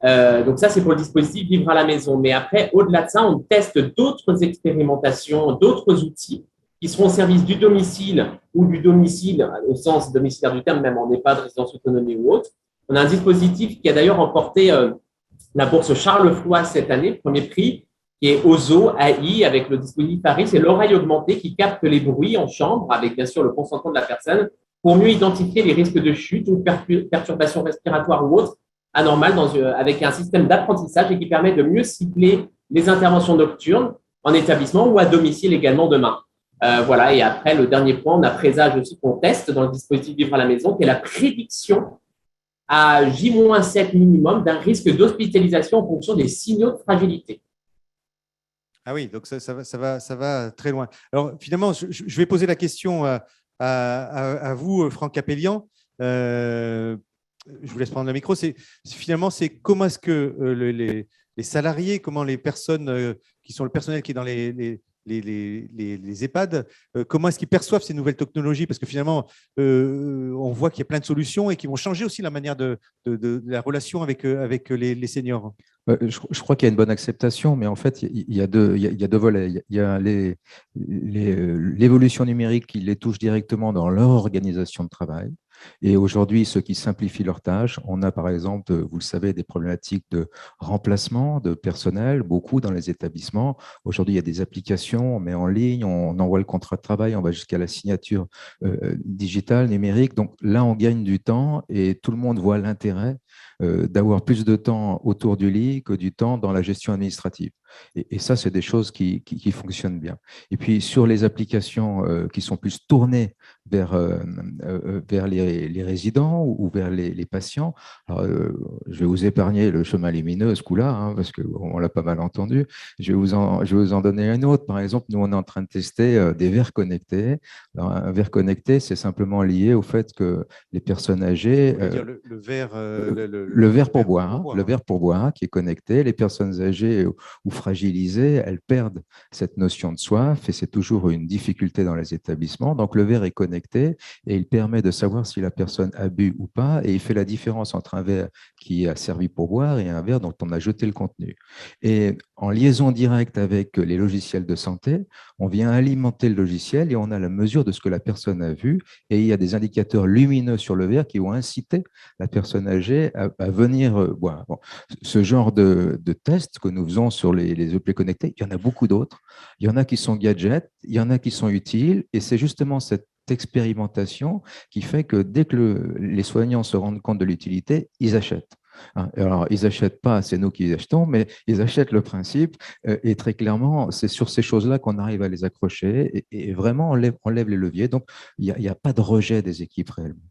Donc ça, c'est pour le dispositif Vivre à la maison. Mais après, au-delà de ça, on teste d'autres expérimentations, d'autres outils qui seront au service du domicile ou du domicile, au sens domiciliaire du terme, même en EHPAD, résidence autonomie ou autre. On a un dispositif qui a d'ailleurs remporté la bourse Charles Floy cette année, premier prix, qui est OZO AI avec le dispositif Paris. C'est l'oreille augmentée qui capte les bruits en chambre, avec bien sûr le consentement de la personne, pour mieux identifier les risques de chute ou de perturbations respiratoires ou autres anormal avec un système d'apprentissage et qui permet de mieux cibler les interventions nocturnes en établissement ou à domicile également demain. Voilà, et après, le dernier point, on a présage aussi qu'on teste dans le dispositif Vivre à la maison, qui est la prédiction à J-7 minimum d'un risque d'hospitalisation en fonction des signaux de fragilité. Ah oui, donc ça va très loin. Alors finalement, je vais poser la question à vous, Franck Capellian. Je vous laisse prendre le micro. Finalement, c'est comment est-ce que les salariés, comment les personnes qui sont le personnel qui est dans les EHPAD, comment est-ce qu'ils perçoivent ces nouvelles technologies? Parce que finalement, on voit qu'il y a plein de solutions et qui vont changer aussi la manière de la relation avec les seniors. Je crois qu'il y a une bonne acceptation, mais en fait, il y a deux volets. Il y a l'évolution numérique qui les touche directement dans leur organisation de travail. Et aujourd'hui, ceux qui simplifient leurs tâches, on a par exemple, vous le savez, des problématiques de remplacement de personnel, beaucoup dans les établissements. Aujourd'hui, il y a des applications, on met en ligne, on envoie le contrat de travail, on va jusqu'à la signature digitale, numérique. Donc là, on gagne du temps et tout le monde voit l'intérêt d'avoir plus de temps autour du lit que du temps dans la gestion administrative. Et ça, c'est des choses qui fonctionnent bien. Et puis, sur les applications qui sont plus tournées vers les résidents ou vers les patients, alors, je vais vous épargner le chemin lumineux ce coup-là, hein, parce qu'on l'a pas mal entendu. Je vais vous en donner un autre. Par exemple, nous, on est en train de tester des verres connectés. Alors, un verre connecté, c'est simplement lié au fait que les personnes âgées… le verre… le verre pour boire, le verre pour boire qui est connecté. Les personnes âgées ou fragilisées, elles perdent cette notion de soif et c'est toujours une difficulté dans les établissements. Donc, le verre est connecté et il permet de savoir si la personne a bu ou pas et il fait la différence entre un verre qui a servi pour boire et un verre dont on a jeté le contenu. Et en liaison directe avec les logiciels de santé, on vient alimenter le logiciel et on a la mesure de ce que la personne a vu et il y a des indicateurs lumineux sur le verre qui vont inciter la personne âgée à venir boire. Bon, ce genre de tests que nous faisons sur les objets connectés, il y en a beaucoup d'autres. Il y en a qui sont gadgets, il y en a qui sont utiles et c'est justement cette expérimentation qui fait que dès que les soignants se rendent compte de l'utilité, ils achètent. Alors, ils n'achètent pas, c'est nous qui les achetons, mais ils achètent le principe et très clairement, c'est sur ces choses-là qu'on arrive à les accrocher et vraiment on lève les leviers. Donc, il n'y a pas de rejet des équipes réellement.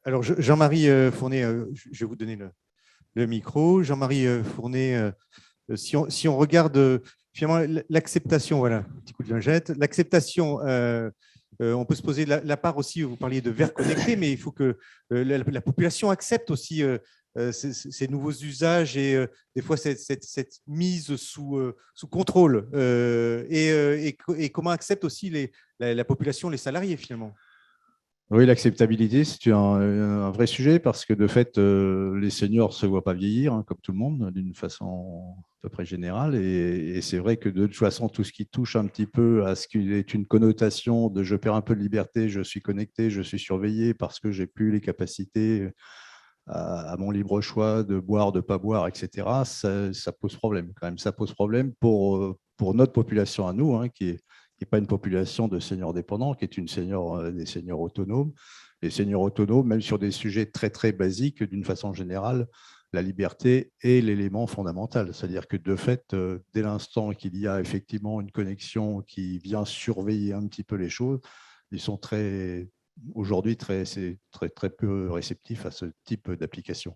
Alors, Jean-Marie Fournet, je vais vous donner le micro. Jean-Marie Fournet, si on regarde finalement l'acceptation, voilà, petit coup de lingette, l'acceptation, on peut se poser la part aussi, vous parliez de verre connecté, mais il faut que la population accepte aussi ces nouveaux usages et des fois cette mise sous contrôle et comment accepte aussi la population, les salariés finalement. Oui, l'acceptabilité, c'est un vrai sujet parce que de fait, les seniors ne se voient pas vieillir, hein, comme tout le monde, d'une façon à peu près générale. Et c'est vrai que de toute façon, tout ce qui touche un petit peu à ce qui est une connotation de je perds un peu de liberté, je suis connecté, je suis surveillé parce que j'ai plus les capacités à mon libre choix de boire, de ne pas boire, etc., ça pose problème quand même. Ça pose problème pour notre population à nous, hein, qui n'est pas une population de seniors dépendants, qui est des seniors autonomes. Les seniors autonomes, même sur des sujets très, très basiques, d'une façon générale, la liberté est l'élément fondamental. C'est-à-dire que de fait, dès l'instant qu'il y a effectivement une connexion qui vient surveiller un petit peu les choses, ils sont aujourd'hui très peu réceptifs à ce type d'application.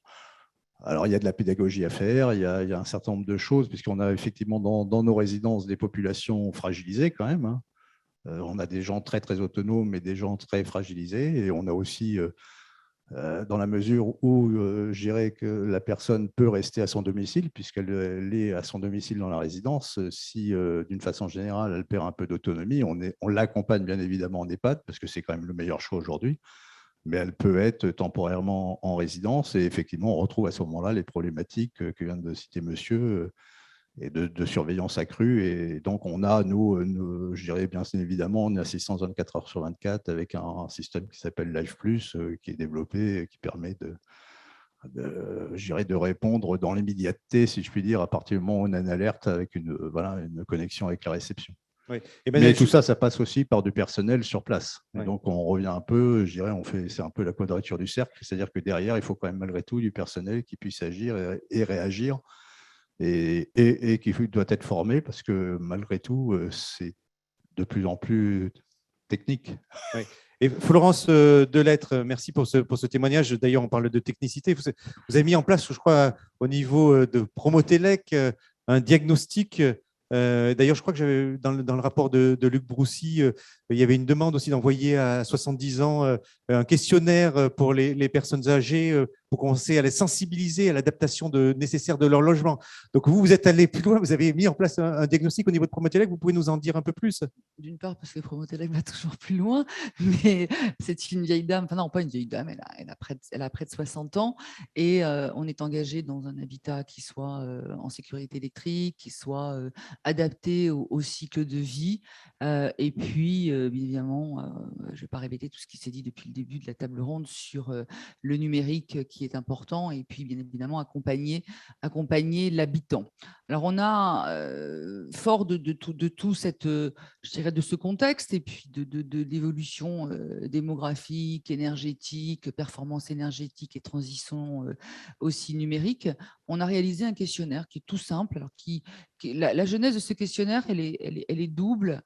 Alors, il y a de la pédagogie à faire, il y a un certain nombre de choses, puisqu'on a effectivement dans nos résidences des populations fragilisées quand même, hein. On a des gens très, très autonomes et des gens très fragilisés. Et on a aussi, dans la mesure où je dirais que la personne peut rester à son domicile, puisqu'elle est à son domicile dans la résidence, si d'une façon générale, elle perd un peu d'autonomie, on l'accompagne bien évidemment en EHPAD, parce que c'est quand même le meilleur choix aujourd'hui. Mais elle peut être temporairement en résidence et effectivement, on retrouve à ce moment-là les problématiques que vient de citer monsieur et de surveillance accrue. Et donc, on a, nous, je dirais bien évidemment, une assistance 24 heures sur 24 avec un système qui s'appelle Life Plus qui est développé et qui permet de répondre dans l'immédiateté, si je puis dire, à partir du moment où on a une alerte avec une connexion avec la réception. Oui. Mais tout ça, ça passe aussi par du personnel sur place. Oui. Donc, on revient un peu, je dirais, c'est un peu la quadrature du cercle, c'est-à-dire que derrière, il faut quand même malgré tout du personnel qui puisse agir et réagir et qui doit être formé parce que malgré tout, c'est de plus en plus technique. Oui. Et Florence Delettre, merci pour ce témoignage. D'ailleurs, on parle de technicité. Vous avez mis en place, je crois, au niveau de Promotelec, un diagnostic. D'ailleurs, je crois que dans le rapport de Luc Broussy, il y avait une demande aussi d'envoyer à 70 ans un questionnaire pour les personnes âgées pour commencer à les sensibiliser à l'adaptation nécessaire de leur logement. Donc vous êtes allé plus loin, vous avez mis en place un diagnostic au niveau de Promotelec, vous pouvez nous en dire un peu plus? D'une part, parce que Promotelec va toujours plus loin, mais c'est une vieille dame, enfin non, pas une vieille dame, elle a près de 60 ans, et on est engagé dans un habitat qui soit en sécurité électrique, qui soit adapté au cycle de vie, et puis, bien évidemment, je ne vais pas répéter tout ce qui s'est dit depuis le début de la table ronde sur le numérique qui est important, et puis, bien évidemment, accompagner l'habitant. Alors, on a, fort de tout cette, je dirais, de ce contexte, et puis de l'évolution démographique, énergétique, performance énergétique et transition aussi numérique, on a réalisé un questionnaire qui est tout simple. Alors la genèse de ce questionnaire, elle est double.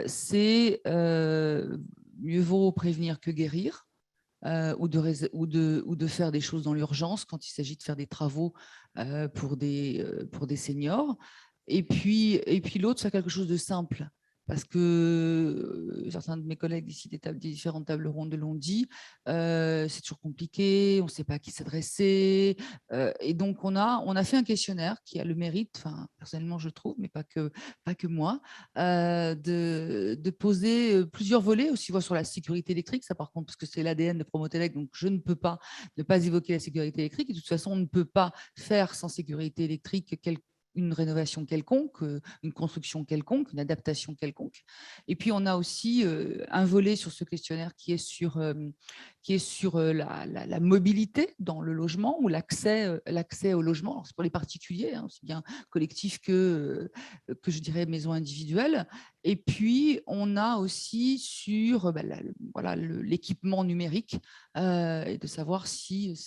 C'est mieux vaut prévenir que guérir. Ou de faire des choses dans l'urgence quand il s'agit de faire des travaux pour des seniors. Et puis l'autre, c'est quelque chose de simple, parce que certains de mes collègues d'ici des différentes tables rondes l'ont dit, c'est toujours compliqué, on ne sait pas à qui s'adresser. Et donc, on a fait un questionnaire qui a le mérite, enfin, personnellement, je trouve, mais pas que moi, de poser plusieurs volets, aussi sur la sécurité électrique, ça par contre, parce que c'est l'ADN de Promotelec, donc je ne peux pas ne pas évoquer la sécurité électrique. Et de toute façon, on ne peut pas faire sans sécurité électrique une rénovation quelconque, une construction quelconque, une adaptation quelconque. Et puis, on a aussi un volet sur ce questionnaire qui est sur la mobilité dans le logement, ou l'accès au logement. C'est pour les particuliers, hein, aussi bien collectifs que je dirais maisons individuelles. Et puis, on a aussi sur l'équipement numérique, et de savoir si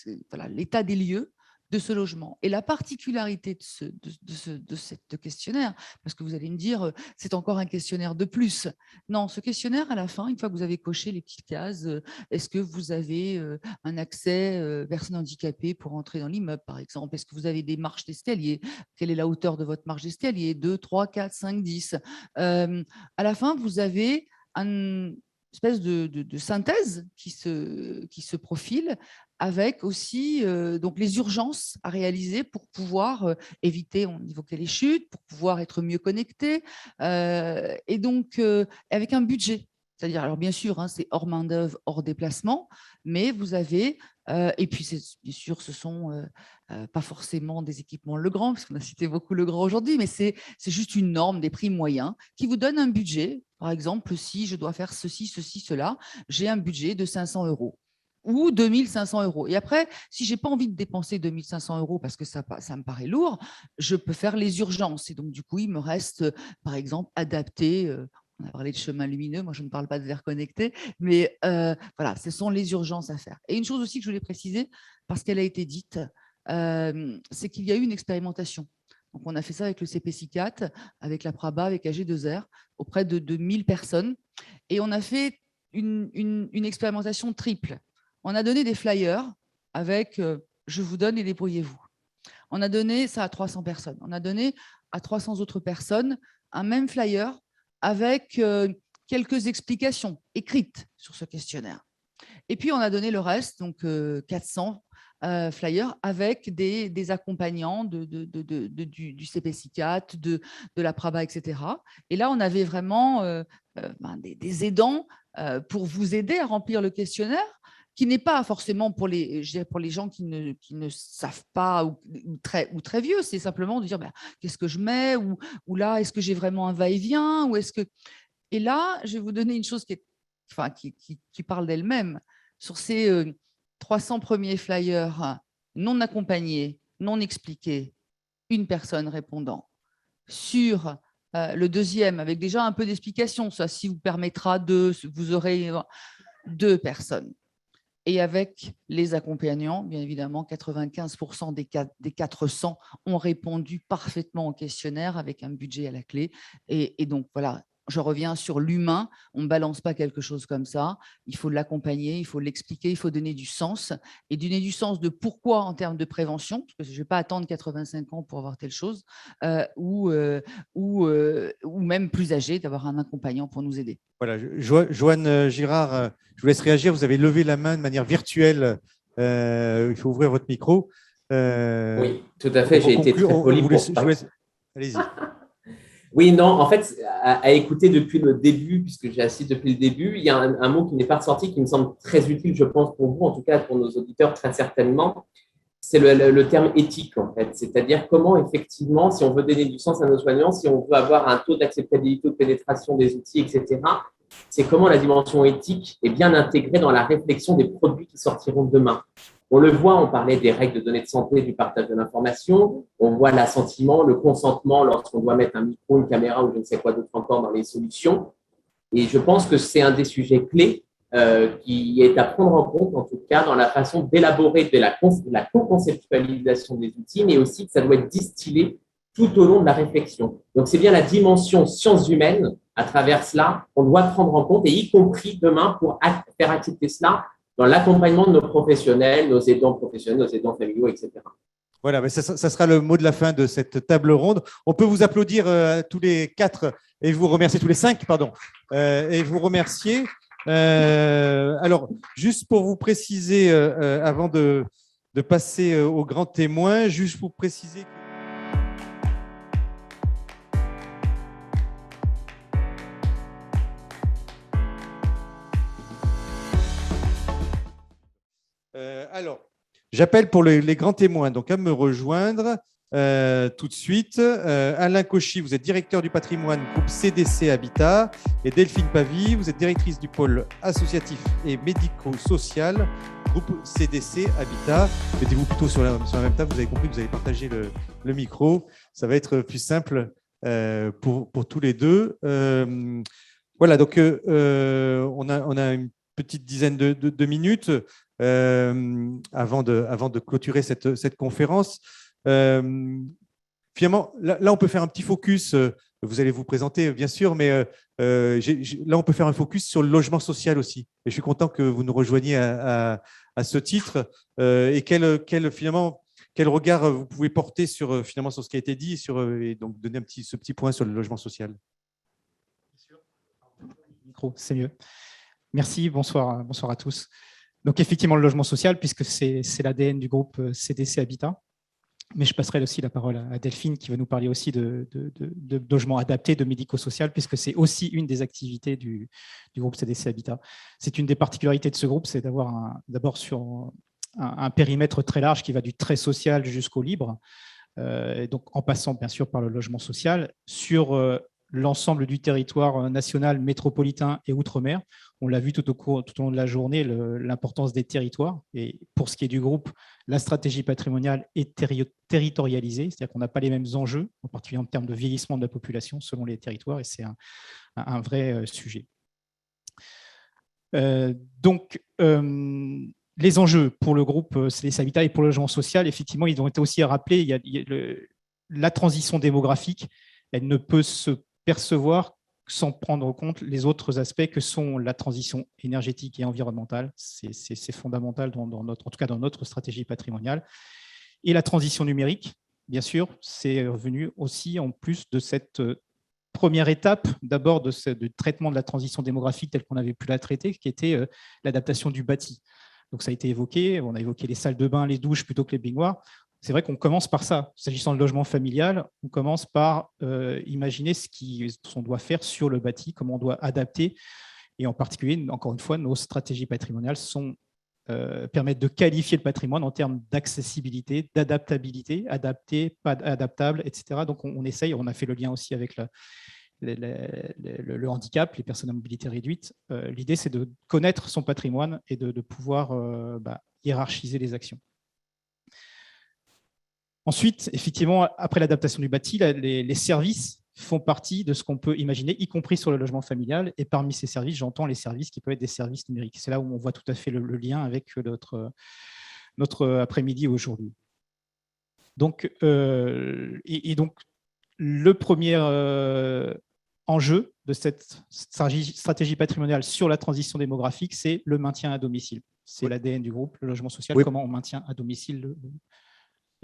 l'état des lieux de ce logement. Et la particularité de cette questionnaire, parce que vous allez me dire, c'est encore un questionnaire de plus. Non, ce questionnaire, à la fin, une fois que vous avez coché les petites cases, est-ce que vous avez un accès personne handicapée pour entrer dans l'immeuble, par exemple? Est-ce que vous avez des marches d'escalier? Quelle est la hauteur de votre marche d'escalier? 2, 3, 4, 5, 10. À la fin, vous avez une espèce de synthèse qui se profile, avec aussi donc les urgences à réaliser pour pouvoir éviter, on évoquait les chutes, pour pouvoir être mieux connecté, et donc avec un budget. C'est-à-dire, alors bien sûr, hein, c'est hors main-d'œuvre, hors déplacement, mais vous avez, et puis bien sûr, ce sont pas forcément des équipements Legrand, parce qu'on a cité beaucoup Legrand aujourd'hui, mais c'est juste une norme des prix moyens qui vous donne un budget. Par exemple, si je dois faire ceci, cela, j'ai un budget de 500 € ou 2 500 €. Et après, si je n'ai pas envie de dépenser 2 500 € parce que ça me paraît lourd, je peux faire les urgences. Et donc, du coup, il me reste, par exemple, adapter. On a parlé de chemin lumineux, moi je ne parle pas de verre connecté, mais voilà, ce sont les urgences à faire. Et une chose aussi que je voulais préciser, parce qu'elle a été dite, c'est qu'il y a eu une expérimentation. Donc, on a fait ça avec le CP64, avec la Praba, avec AG2R, auprès de 1000 personnes. Et on a fait une expérimentation triple. On a donné des flyers avec je vous donne et débrouillez-vous. On a donné ça à 300 personnes. On a donné à 300 autres personnes un même flyer avec quelques explications écrites sur ce questionnaire. Et puis, on a donné le reste, donc 400 flyers avec des accompagnants du CP64, de la Praba, etc. Et là, on avait vraiment des aidants pour vous aider à remplir le questionnaire, qui n'est pas forcément pour les gens qui ne savent pas ou très vieux. C'est simplement de dire qu'est-ce que je mets, ou là, est-ce que j'ai vraiment un va-et-vient, ou est-ce que… Et là, je vais vous donner une chose qui parle d'elle-même. Sur ces 300 premiers flyers non accompagnés, non expliqués, une personne répondant. Sur le deuxième, avec déjà un peu d'explication, ça si vous permettra vous aurez 2 personnes. Et avec les accompagnants, bien évidemment, 95% des 400 ont répondu parfaitement au questionnaire avec un budget à la clé. Et donc, voilà, je reviens sur l'humain. On ne balance pas quelque chose comme ça. Il faut l'accompagner, il faut l'expliquer, il faut donner du sens. Et donner du sens de pourquoi en termes de prévention, parce que je ne vais pas attendre 85 ans pour avoir telle chose, ou même plus âgé, d'avoir un accompagnant pour nous aider. Voilà, Joanne Girard, je vous laisse réagir. Vous avez levé la main de manière virtuelle Il faut ouvrir votre micro. Oui, tout à fait. J'ai été très poli pour ça. Allez-y. Oui, non, en fait, à écouter depuis le début, puisque j'ai assis depuis le début, il y a un mot qui n'est pas ressorti, qui me semble très utile, je pense, pour vous, en tout cas pour nos auditeurs, très certainement. C'est le terme éthique, en fait. C'est-à-dire comment, effectivement, si on veut donner du sens à nos soignants, si on veut avoir un taux d'acceptabilité ou de pénétration des outils, etc., c'est comment la dimension éthique est bien intégrée dans la réflexion des produits qui sortiront demain. On le voit, on parlait des règles de données de santé, du partage de l'information, on voit l'assentiment, le consentement lorsqu'on doit mettre un micro, une caméra ou je ne sais quoi d'autre encore dans les solutions. Et je pense que c'est un des sujets clés qui est à prendre en compte, en tout cas, dans la façon d'élaborer de la co-conceptualisation des outils, mais aussi que ça doit être distillé tout au long de la réflexion. Donc, c'est bien la dimension sciences humaines, à travers cela, qu'on doit prendre en compte, et y compris demain pour faire accepter cela dans l'accompagnement de nos professionnels, nos aidants professionnels, nos aidants familiaux, etc. Voilà, mais ça sera le mot de la fin de cette table ronde. On peut vous applaudir tous les 4 et vous remercier, tous les 5, pardon, et vous remercier. Alors, juste pour vous préciser, avant de passer au grand témoin, juste pour préciser. Alors, j'appelle pour les grands témoins, donc à me rejoindre tout de suite. Alain Cauchy, vous êtes directeur du patrimoine groupe CDC Habitat, et Delphine Pavie, vous êtes directrice du pôle associatif et médico-social groupe CDC Habitat. Mettez-vous plutôt sur la même table, vous avez compris que vous allez partager le micro. Ça va être plus simple pour tous les deux. Voilà, donc on a une petite dizaine de minutes avant de clôturer cette conférence. Finalement, là, on peut faire un petit focus. Vous allez vous présenter, bien sûr, mais là, on peut faire un focus sur le logement social aussi. Et je suis content que vous nous rejoigniez à ce titre. Et quel regard vous pouvez porter sur ce qui a été dit et donc donner ce petit point sur le logement social. Micro, c'est mieux. Merci, bonsoir à tous. Donc effectivement, le logement social, puisque c'est l'ADN du groupe CDC Habitat. Mais je passerai aussi la parole à Delphine qui va nous parler aussi de logement adapté, de médico-social, puisque c'est aussi une des activités du groupe CDC Habitat. C'est une des particularités de ce groupe, c'est d'avoir d'abord sur un périmètre très large qui va du très social jusqu'au libre, et donc en passant bien sûr par le logement social, sur l'ensemble du territoire national, métropolitain et outre-mer. On l'a vu tout au long de la journée, l'importance des territoires. Et pour ce qui est du groupe, la stratégie patrimoniale est territorialisée, c'est-à-dire qu'on n'a pas les mêmes enjeux, en particulier en termes de vieillissement de la population selon les territoires, et c'est un vrai sujet. Donc, les enjeux pour le groupe CDC Habitat et pour le logement social, effectivement, ils ont été aussi rappelés. Il y a la transition démographique, elle ne peut se percevoir sans prendre en compte les autres aspects que sont la transition énergétique et environnementale. C'est fondamental en tout cas dans notre stratégie patrimoniale. Et la transition numérique, bien sûr, c'est revenu aussi en plus de cette première étape, d'abord du traitement de la transition démographique telle qu'on avait pu la traiter, qui était l'adaptation du bâti. Donc ça a été évoqué, on a évoqué les salles de bain, les douches plutôt que les baignoires. C'est vrai qu'on commence par ça. S'agissant de logement familial, on commence par imaginer ce qu'on doit faire sur le bâti, comment on doit adapter. Et en particulier, encore une fois, nos stratégies patrimoniales permettent de qualifier le patrimoine en termes d'accessibilité, d'adaptabilité, adapté, pas adaptable, etc. Donc on essaye, on a fait le lien aussi avec le handicap, les personnes à mobilité réduite. L'idée, c'est de connaître son patrimoine et de pouvoir hiérarchiser les actions. Ensuite, effectivement, après l'adaptation du bâti, les services font partie de ce qu'on peut imaginer, y compris sur le logement familial. Et parmi ces services, j'entends les services qui peuvent être des services numériques. C'est là où on voit tout à fait le lien avec notre après-midi aujourd'hui. Donc, donc, le premier enjeu de cette stratégie patrimoniale sur la transition démographique, c'est le maintien à domicile. C'est l'ADN du groupe, le logement social, oui. Comment on maintient à domicile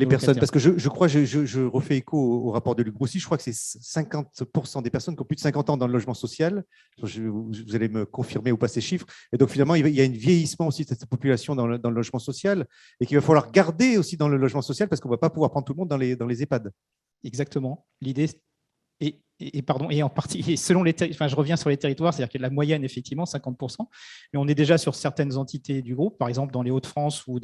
les personnes. locataires. Parce que je crois, je refais écho au rapport de Luc Broussy, je crois que c'est 50% des personnes qui ont plus de 50 ans dans le logement social. Vous allez me confirmer ou pas ces chiffres. Et donc finalement, il y a un vieillissement aussi de cette population dans le logement social et qu'il va falloir garder aussi dans le logement social parce qu'on ne va pas pouvoir prendre tout le monde dans les EHPAD. Exactement. L'idée, et en partie, et selon je reviens sur les territoires, c'est-à-dire que la moyenne, effectivement, 50%, mais on est déjà sur certaines entités du groupe, par exemple dans les Hauts-de-France ou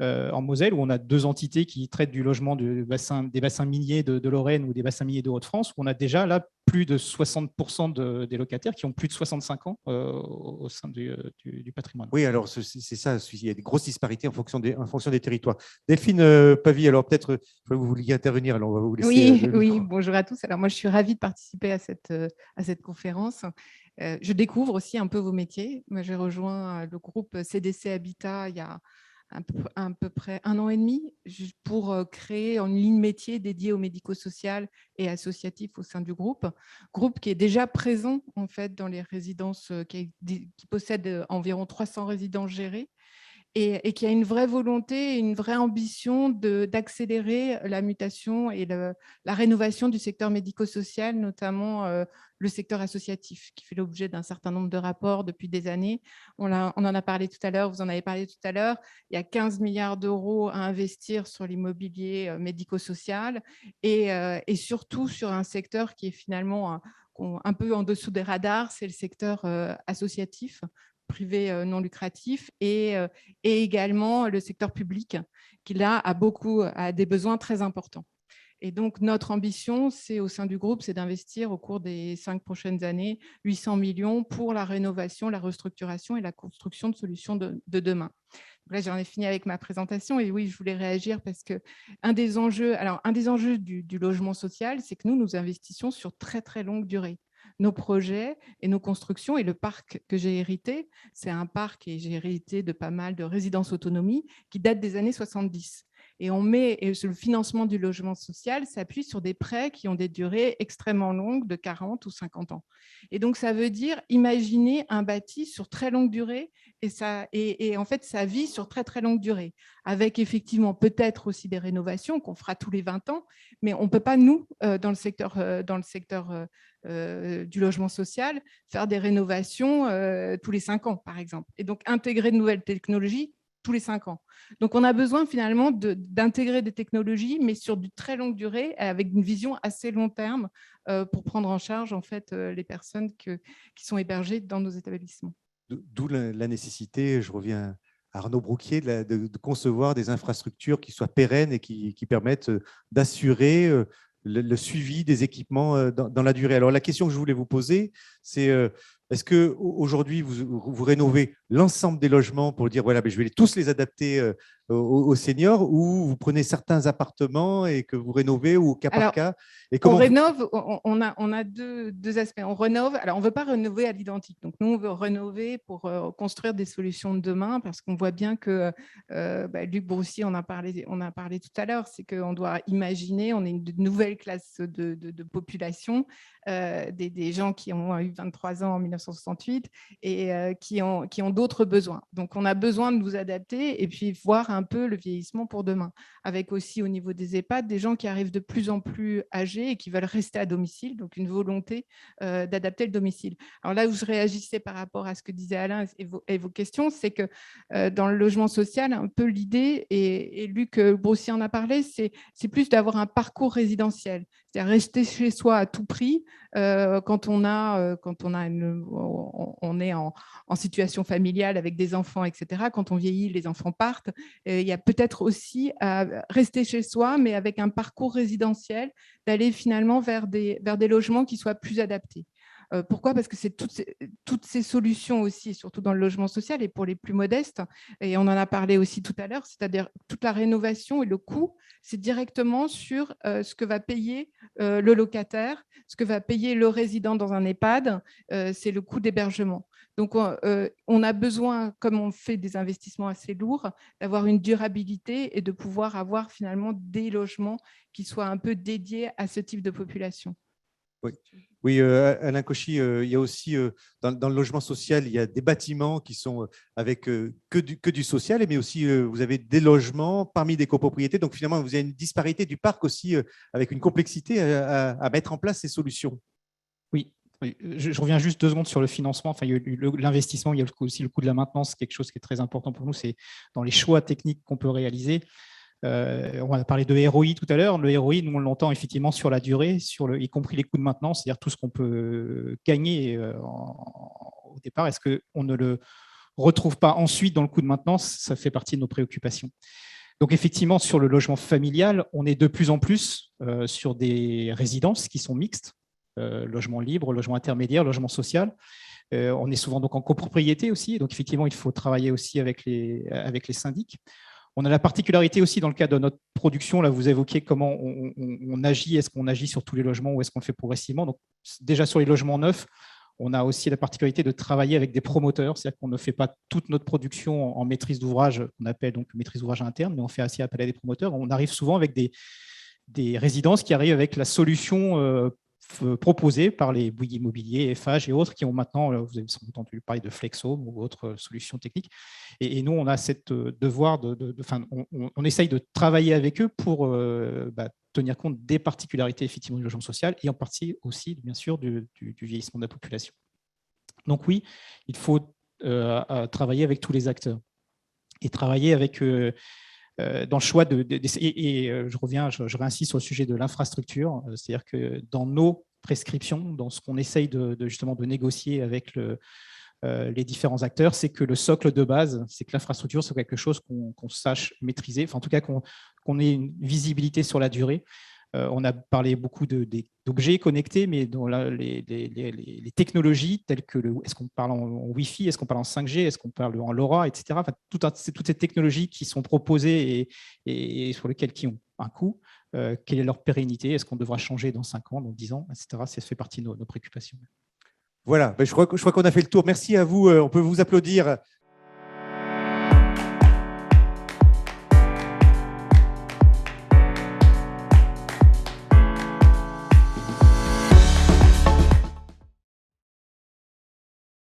en Moselle, où on a 2 entités qui traitent du logement des bassins miniers de Lorraine ou des bassins miniers de Hauts-de-France, où on a déjà là plus de 60% des locataires qui ont plus de 65 ans au sein du patrimoine. Oui, alors c'est ça, il y a des grosses disparités en fonction des territoires. Delphine Pavie, alors peut-être vous vouliez intervenir, alors on va vous laisser. Oui, bonjour à tous. Alors moi, je suis ravie de participer à cette conférence. Je découvre aussi un peu vos métiers. Moi, j'ai rejoint le groupe CDC Habitat il y a à peu près 1 an et demi pour créer une ligne métier dédiée au médico-social et associatif au sein du groupe qui est déjà présent en fait dans les résidences qui possède environ 300 résidences gérées et qui a une vraie volonté, une vraie ambition d'accélérer la mutation et la rénovation du secteur médico-social, notamment le secteur associatif, qui fait l'objet d'un certain nombre de rapports depuis des années. On en a parlé tout à l'heure, vous en avez parlé tout à l'heure. Il y a 15 milliards d'euros à investir sur l'immobilier médico-social et surtout sur un secteur qui est finalement un peu en dessous des radars, c'est le secteur associatif, privé non lucratif et également le secteur public qui là a des besoins très importants. Et donc notre ambition, c'est au sein du groupe, c'est d'investir au cours des 5 prochaines années 800 millions pour la rénovation, la restructuration et la construction de solutions de demain. Donc là, j'en ai fini avec ma présentation et oui, je voulais réagir parce que un des enjeux du logement social, c'est que nous investissons sur très très longue durée. Nos projets et nos constructions et le parc que j'ai hérité, c'est un parc et j'ai hérité de pas mal de résidences autonomie qui datent des années 70. Et le financement du logement social s'appuie sur des prêts qui ont des durées extrêmement longues de 40 ou 50 ans. Et donc, ça veut dire imaginer un bâti sur très longue durée et en fait, sa vie sur très, très longue durée, avec effectivement peut-être aussi des rénovations qu'on fera tous les 20 ans, mais on ne peut pas, nous, dans le secteur du logement social, faire des rénovations tous les 5 ans, par exemple. Et donc, intégrer de nouvelles technologies tous les 5 ans. Donc, on a besoin finalement d'intégrer des technologies, mais sur du très longue durée, avec une vision assez long terme pour prendre en charge en fait, les personnes qui sont hébergées dans nos établissements. D'où la nécessité, je reviens à Arnaud Brouquier, de concevoir des infrastructures qui soient pérennes et qui permettent d'assurer le suivi des équipements dans la durée. Alors, la question que je voulais vous poser, c'est est-ce qu'aujourd'hui, vous rénovez l'ensemble des logements pour dire, voilà, je vais tous les adapter aux seniors, ou vous prenez certains appartements et que vous rénovez ou au cas par cas? Et on rénove, on a deux aspects. On rénove, alors on ne veut pas rénover à l'identique. Donc, nous, on veut rénover pour construire des solutions de demain parce qu'on voit bien que Luc Broussy on a parlé tout à l'heure, c'est qu'on doit imaginer, on est une nouvelle classe de population, des gens qui ont eu 23 ans en 1968 et qui ont d'autres besoins. Donc, on a besoin de nous adapter et puis voir un peu le vieillissement pour demain, avec aussi au niveau des EHPAD, des gens qui arrivent de plus en plus âgés et qui veulent rester à domicile, donc une volonté d'adapter le domicile. Alors là où je réagissais par rapport à ce que disait Alain et vos questions, c'est que dans le logement social, un peu l'idée, et Luc Broussy en a parlé, c'est plus d'avoir un parcours résidentiel, c'est-à-dire rester chez soi à tout prix quand on est en situation familiale avec des enfants, etc. Quand on vieillit, les enfants partent. Il y a peut-être aussi à rester chez soi, mais avec un parcours résidentiel, d'aller finalement vers des logements qui soient plus adaptés. Pourquoi ? Parce que c'est toutes ces solutions aussi, surtout dans le logement social et pour les plus modestes, et on en a parlé aussi tout à l'heure, c'est-à-dire toute la rénovation et le coût, c'est directement sur ce que va payer le locataire, ce que va payer le résident dans un EHPAD, c'est le coût d'hébergement. Donc, on a besoin, comme on fait des investissements assez lourds, d'avoir une durabilité et de pouvoir avoir finalement des logements qui soient un peu dédiés à ce type de population. Oui, Alain Cauchy, il y a aussi dans le logement social, il y a des bâtiments qui sont avec que du social, mais aussi vous avez des logements parmi des copropriétés. Donc finalement, vous avez une disparité du parc aussi avec une complexité à mettre en place ces solutions. Oui, je reviens juste 2 secondes sur le financement. Enfin, il y a l'investissement, il y a aussi le coût de la maintenance, quelque chose qui est très important pour nous. C'est dans les choix techniques qu'on peut réaliser. On a parlé de ROI tout à l'heure. Le ROI, nous, on l'entend effectivement sur la durée, y compris les coûts de maintenance, c'est-à-dire tout ce qu'on peut gagner au départ. Est-ce qu'on ne le retrouve pas ensuite dans le coût de maintenance? Ça fait partie de nos préoccupations. Donc, effectivement, sur le logement familial, on est de plus en plus sur des résidences qui sont mixtes, logement libre, logement intermédiaire, logement social. On est souvent donc en copropriété aussi. Donc, effectivement, il faut travailler aussi avec les syndics. On a la particularité aussi dans le cadre de notre production, là vous évoquez comment on agit, est-ce qu'on agit sur tous les logements ou est-ce qu'on le fait progressivement. Donc déjà sur les logements neufs, on a aussi la particularité de travailler avec des promoteurs, c'est-à-dire qu'on ne fait pas toute notre production en maîtrise d'ouvrage, qu'on appelle donc maîtrise d'ouvrage interne, mais on fait aussi appel à des promoteurs. On arrive souvent avec des résidences qui arrivent avec la solution proposées par les Bouygues Immobilier, Eiffage et autres qui ont maintenant, vous avez sans doute entendu parler de Flexhome ou autres solutions techniques. Et nous, on a cette devoir on essaye de travailler avec eux pour tenir compte des particularités effectivement du logement social et en partie aussi, bien sûr, du vieillissement de la population. Donc oui, il faut travailler avec tous les acteurs et travailler avec dans le choix je réinsiste sur le sujet de l'infrastructure, c'est-à-dire que dans nos prescriptions, dans ce qu'on essaye justement de négocier avec les différents acteurs, c'est que le socle de base, c'est que l'infrastructure soit quelque chose qu'on sache maîtriser, enfin en tout cas qu'on ait une visibilité sur la durée. On a parlé beaucoup d'objets connectés, mais dans les technologies telles que est-ce qu'on parle en Wi-Fi, est-ce qu'on parle en 5G, est-ce qu'on parle en LoRa, etc. Enfin, toutes ces technologies qui sont proposées et sur lesquelles qui ont un coût, quelle est leur pérennité, est-ce qu'on devra changer dans 5 ans, dans 10 ans, etc. Ça fait partie de nos préoccupations. Voilà, je crois qu'on a fait le tour. Merci à vous. On peut vous applaudir